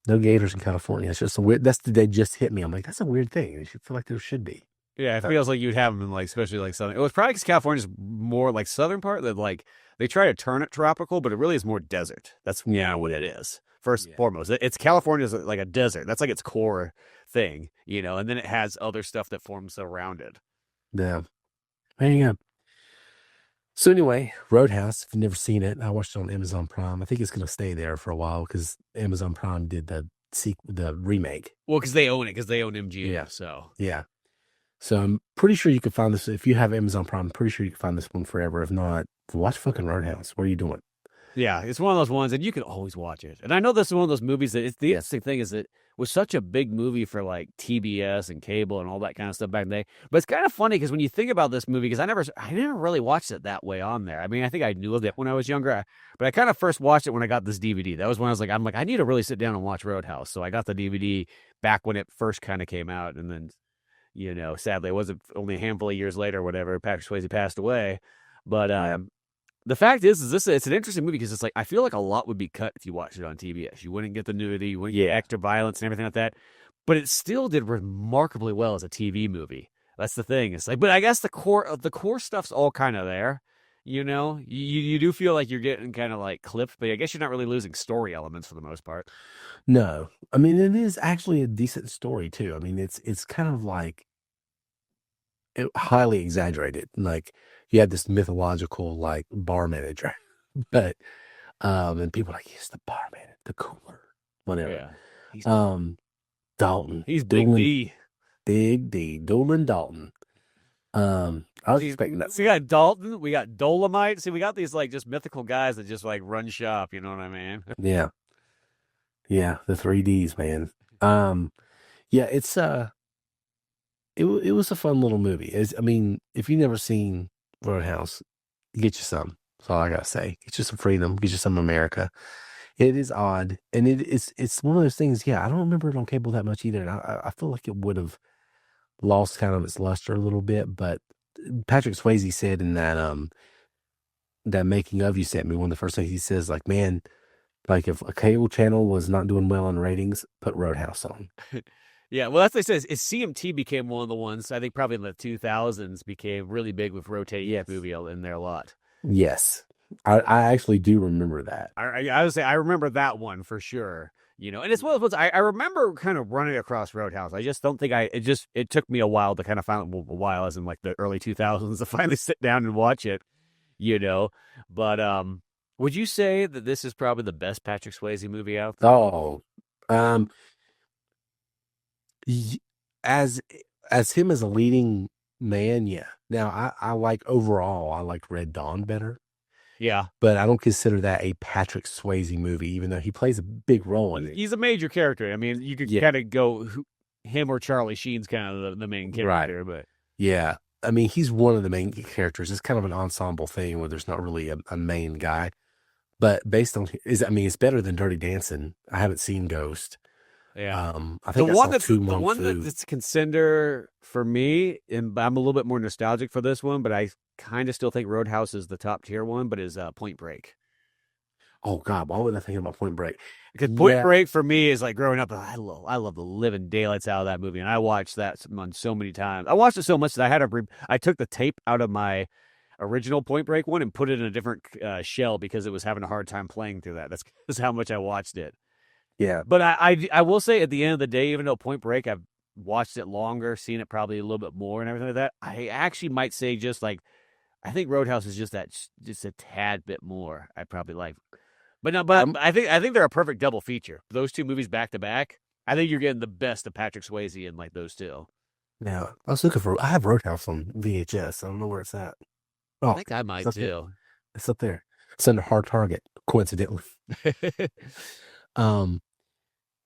No gators in California. It's just a weird. They just hit me. I'm like, that's a weird thing. I feel like there should be. Yeah, it feels like you'd have them in like, especially like southern. It was probably because California's more like southern part that like they try to turn it tropical, but it really is more desert. That's what it is. First and foremost, it's California's like a desert. That's like its core thing, and then it has other stuff that forms around it. Yeah, there you go. So anyway, Roadhouse, if you've never seen it, I watched it on Amazon Prime. I think it's going to stay there for a while because Amazon Prime did the remake. Well, because they own it, because they own MGM. Yeah. So. Yeah. So I'm pretty sure you can find this. If you have Amazon Prime, I'm pretty sure you can find this one forever. If not, watch fucking Roadhouse. What are you doing? Yeah, it's one of those ones, and you can always watch it. And I know this is one of those movies that the interesting thing is that it was such a big movie for like TBS and cable and all that kind of stuff back in the day. But it's kind of funny because when you think about this movie, because I never really watched it that way on there. I mean, I think I knew of it when I was younger, but I kind of first watched it when I got this DVD. That was when I'm like, I need to really sit down and watch Roadhouse. So I got the DVD back when it first kind of came out, and then, sadly, it wasn't only a handful of years later, or whatever, Patrick Swayze passed away. But the fact is it's an interesting movie because it's like I feel like a lot would be cut if you watched it on TBS. You wouldn't get the nudity, you wouldn't get extra violence and everything like that. But it still did remarkably well as a TV movie. That's the thing. It's like, but I guess the core stuff's all kind of there. You do feel like you're getting kind of like clipped, but I guess you're not really losing story elements for the most part. No, I mean it is actually a decent story too. I mean it's kind of like highly exaggerated. Like you have this mythological like bar manager, but and people are like, he's the bar manager, the cooler, whatever. Yeah. Dalton. He's Big D. Big D. Dolan Dalton. I was expecting that. So we got Dalton, we got Dolomite. See, we got these like just mythical guys that just like run shop, you know what I mean? Yeah. Yeah, the 3Ds, man. Yeah, it's it was a fun little movie. I mean, if you've never seen Roadhouse, get you some. That's all I gotta say. Get you some freedom. Get you some America. It is odd, and it's one of those things. Yeah, I don't remember it on cable that much either. And I feel like it would have lost kind of its luster a little bit. But Patrick Swayze said in that making of you sent me, one of the first things he says, like, man, like if a cable channel was not doing well in ratings, put Roadhouse on. Yeah, well, that's what it says. Is CMT became one of the ones I think probably in the 2000s became really big with rotating Yes. movie in there a lot. Yes. I actually do remember that. I would say I remember that one for sure. And it's one of those ones I remember kind of running across Roadhouse. I just don't think it took me a while to kind of find a while as in like the early 2000s to finally sit down and watch it, you know. But would you say that this is probably the best Patrick Swayze movie out there? Oh, um, y- as as him as a leading man, yeah. Now I like overall, I like Red Dawn better, Yeah. but I don't consider that a Patrick Swayze movie, even though he plays a big role in it. He's a major character. I mean, you could Yeah. kind of go him or Charlie Sheen's kind of the main character, but Yeah. I mean, he's one of the main characters. It's kind of an ensemble thing where there's not really a main guy. But based on it's better than Dirty Dancing. I haven't seen Ghost. yeah. I think I saw Two The Monk one Fu. that's contender for me, and I'm a little bit more nostalgic for this one, but I kind of still think Roadhouse is the top tier one, but is Point Break. Oh God, why wasn't I thinking about Point Break? Because Point Break for me is like growing up. I love the living daylights out of that movie, and I watched that on so many times. I watched it so much that I took the tape out of my original Point Break one and put it in a different shell because it was having a hard time playing through that. That's how much I watched it. Yeah. But I will say at the end of the day, even though Point Break, I've watched it longer, seen it probably a little bit more and everything like that, I actually might say just like I think Roadhouse is just a tad bit more. I probably like, but no, but I think they're a perfect double feature. Those two movies back to back. I think you're getting the best of Patrick Swayze in like those two. Now I was looking for. I have Roadhouse on VHS. I don't know where it's at. Oh, I think I might it's too. It's up there. It's under Hard Target. Coincidentally. Um,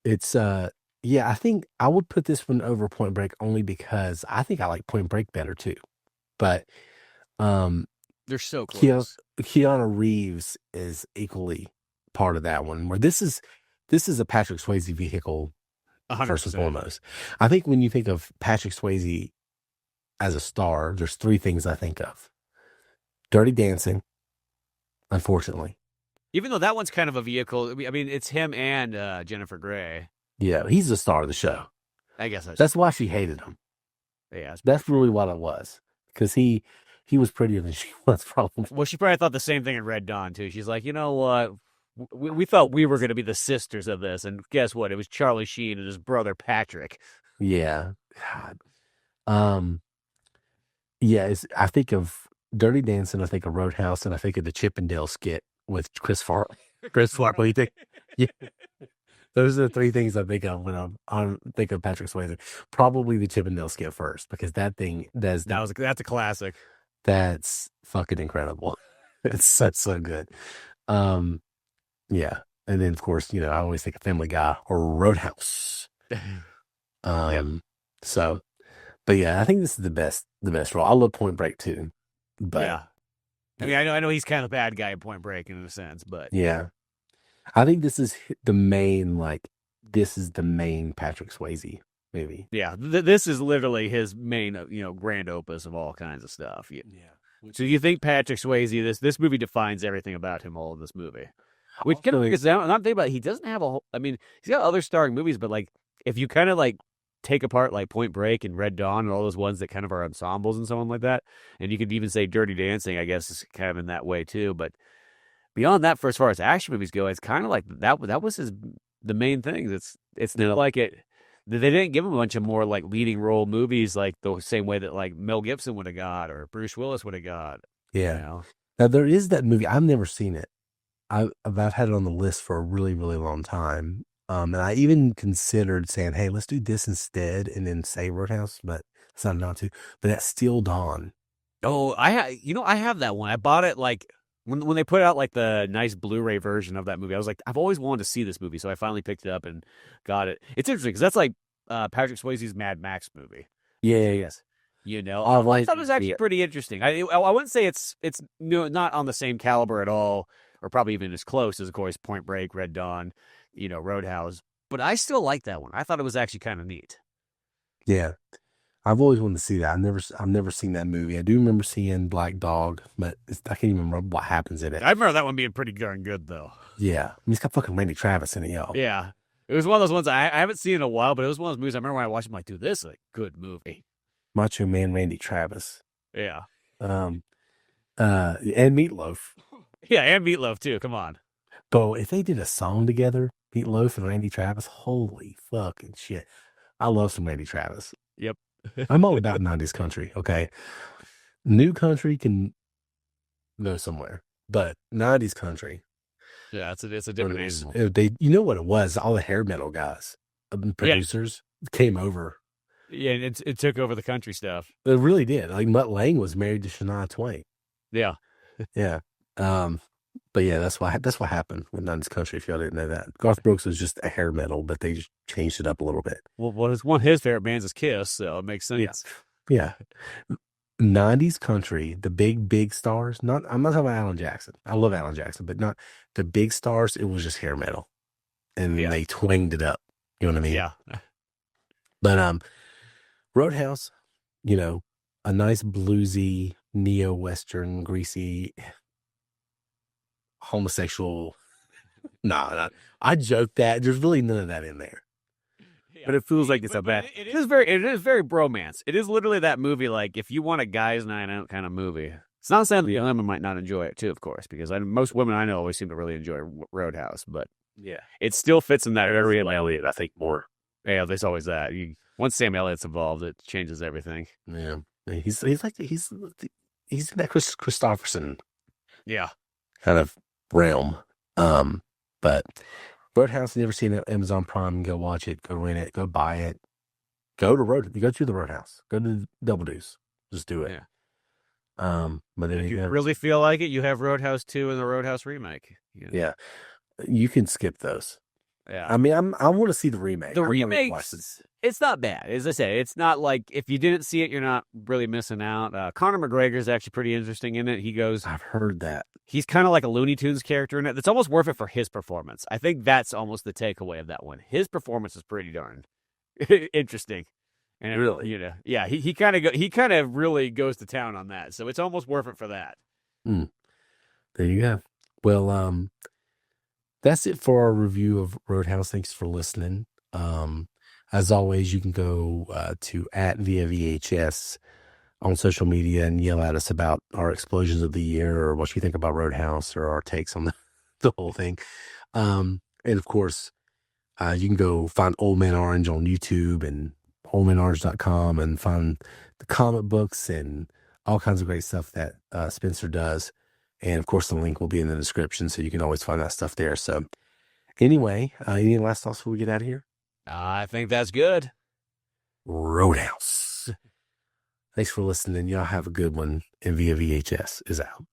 it's yeah. I think I would put this one over Point Break only because I think I like Point Break better too. But they're so close. Keanu Reeves is equally part of that one. Where this is a Patrick Swayze vehicle 100%. first and foremost. I think when you think of Patrick Swayze as a star, there's three things I think of: Dirty Dancing, unfortunately. Even though that one's kind of a vehicle, I mean, it's him and Jennifer Grey. Yeah, he's the star of the show. I guess that's why she hated him. Yeah, that's really what it was, because he was prettier than she was, probably. Well, she probably thought the same thing in Red Dawn too. She's like, you know what? We thought we were going to be the sisters of this, and guess what? It was Charlie Sheen and his brother Patrick. Yeah, God. Yeah. I think of Dirty Dancing, I think of Roadhouse, and I think of the Chippendale skit with Chris Farley. Chris Farley. Yeah. Those are the three things I think of when I think of Patrick Swayze. Probably the Chippendale skit first, because that's a classic. That's fucking incredible. It's so good. Yeah. And then of course, I always think of Family Guy or Roadhouse. So, but yeah, I think this is the best role. I love Point Break too. But yeah. I mean, I know he's kind of a bad guy in Point Break in a sense, but yeah. I think this is the main Patrick Swayze movie. Yeah, this is literally his main, grand opus of all kinds of stuff. Yeah. So you think Patrick Swayze, this movie defines everything about him, all of this movie? Which kind of because I'm not thinking about he doesn't have he's got other starring movies, but like if you kind of like take apart like Point Break and Red Dawn and all those ones that kind of are ensembles and so on like that, and you could even say Dirty Dancing, I guess, is kind of in that way too, but beyond that, for as far as action movies go, it's kind of like that was the main thing. It's not like it. They didn't give him a bunch of more like leading role movies like the same way that like Mel Gibson would have got or Bruce Willis would have got. Yeah. Now there is that movie. I've never seen it. I've had it on the list for a really, really long time. And I even considered saying, "Hey, let's do this instead," and then say Roadhouse, but decided not to. But that's Still Dawn. Oh, I have that one. I bought it like when they put out like the nice Blu-ray version of that movie. I was like, I've always wanted to see this movie, so I finally picked it up and got it. It's interesting because that's like Patrick Swayze's Mad Max movie. Yeah. I thought it was actually pretty interesting. I wouldn't say it's not on the same caliber at all, or probably even as close as, of course, Point Break, Red Dawn, Roadhouse. But I still like that one. I thought it was actually kind of neat. Yeah. I've always wanted to see that. I've never seen that movie. I do remember seeing Black Dog, but I can't even remember what happens in it. I remember that one being pretty darn good, though. Yeah, I mean, it's got fucking Randy Travis in it, y'all. Yeah. It was one of those ones I haven't seen in a while, but it was one of those movies I remember when I watched it, I'm like, dude, this is a good movie. Macho Man Randy Travis. Yeah. And Meatloaf. Yeah, and Meatloaf, too. Come on. But if they did a song together, Meatloaf and Randy Travis, holy fucking shit. I love some Randy Travis. Yep. I'm all about 90s country, okay? New country can go somewhere, but 90s country. Yeah, it's a different animal. You know what it was? All the hair metal guys, producers came over. Yeah, and it took over the country stuff. It really did. Like Mutt Lange was married to Shania Twain. Yeah. Yeah. But yeah, that's what happened with 90s country, if y'all didn't know that. Garth Brooks was just a hair metal, but they just changed it up a little bit. Well, one of his favorite bands is Kiss, so it makes sense. Yeah. 90s country, the big stars, I'm not talking about Alan Jackson. I love Alan Jackson, but not the big stars. It was just hair metal. And they twanged it up. You know what I mean? Yeah. But Roadhouse, you know, a nice bluesy, neo-Western, greasy, homosexual. Nah, I joked that. There's really none of that in there. But it feels like it's a bad. It is very bromance. It is literally that movie. Like if you want a guys' night out kind of movie, it's not saying the women might not enjoy it too, of course, because most women I know always seem to really enjoy Roadhouse. But yeah, it still fits in that area. Sam Elliott, I think more. Yeah, there's always that. Once Sam Elliott's involved, it changes everything. Yeah, he's in that Chris Christopherson, kind of realm. But Roadhouse, never seen it. Amazon Prime, go watch it, go rent it, go buy it. Go to the Roadhouse. Go to Double Deuce. Just do it. Yeah. But then if you really feel like it, you have Roadhouse 2 and the Roadhouse remake. Yeah. You can skip those. Yeah. I mean, I want to see the remake. The remake, it's not bad. As I say, it's not like if you didn't see it, you're not really missing out. Conor McGregor is actually pretty interesting in it. I've heard that. He's kind of like a Looney Tunes character in it. That's almost worth it for his performance. I think that's almost the takeaway of that one. His performance is pretty darn interesting. And really, yeah, he kind of really goes to town on that. So it's almost worth it for that. There you go. Well, that's it for our review of Roadhouse. Thanks for listening. As always, you can go to @VIA VHS on social media and yell at us about our explosions of the year or what you think about Roadhouse or our takes on the whole thing. And of course, you can go find Old Man Orange on YouTube and oldmanorange.com and find the comic books and all kinds of great stuff that Spencer does. And of course, the link will be in the description, so you can always find that stuff there. So anyway, any last thoughts before we get out of here? I think that's good. Roadhouse. Thanks for listening. Y'all have a good one. And VIA VHS is out.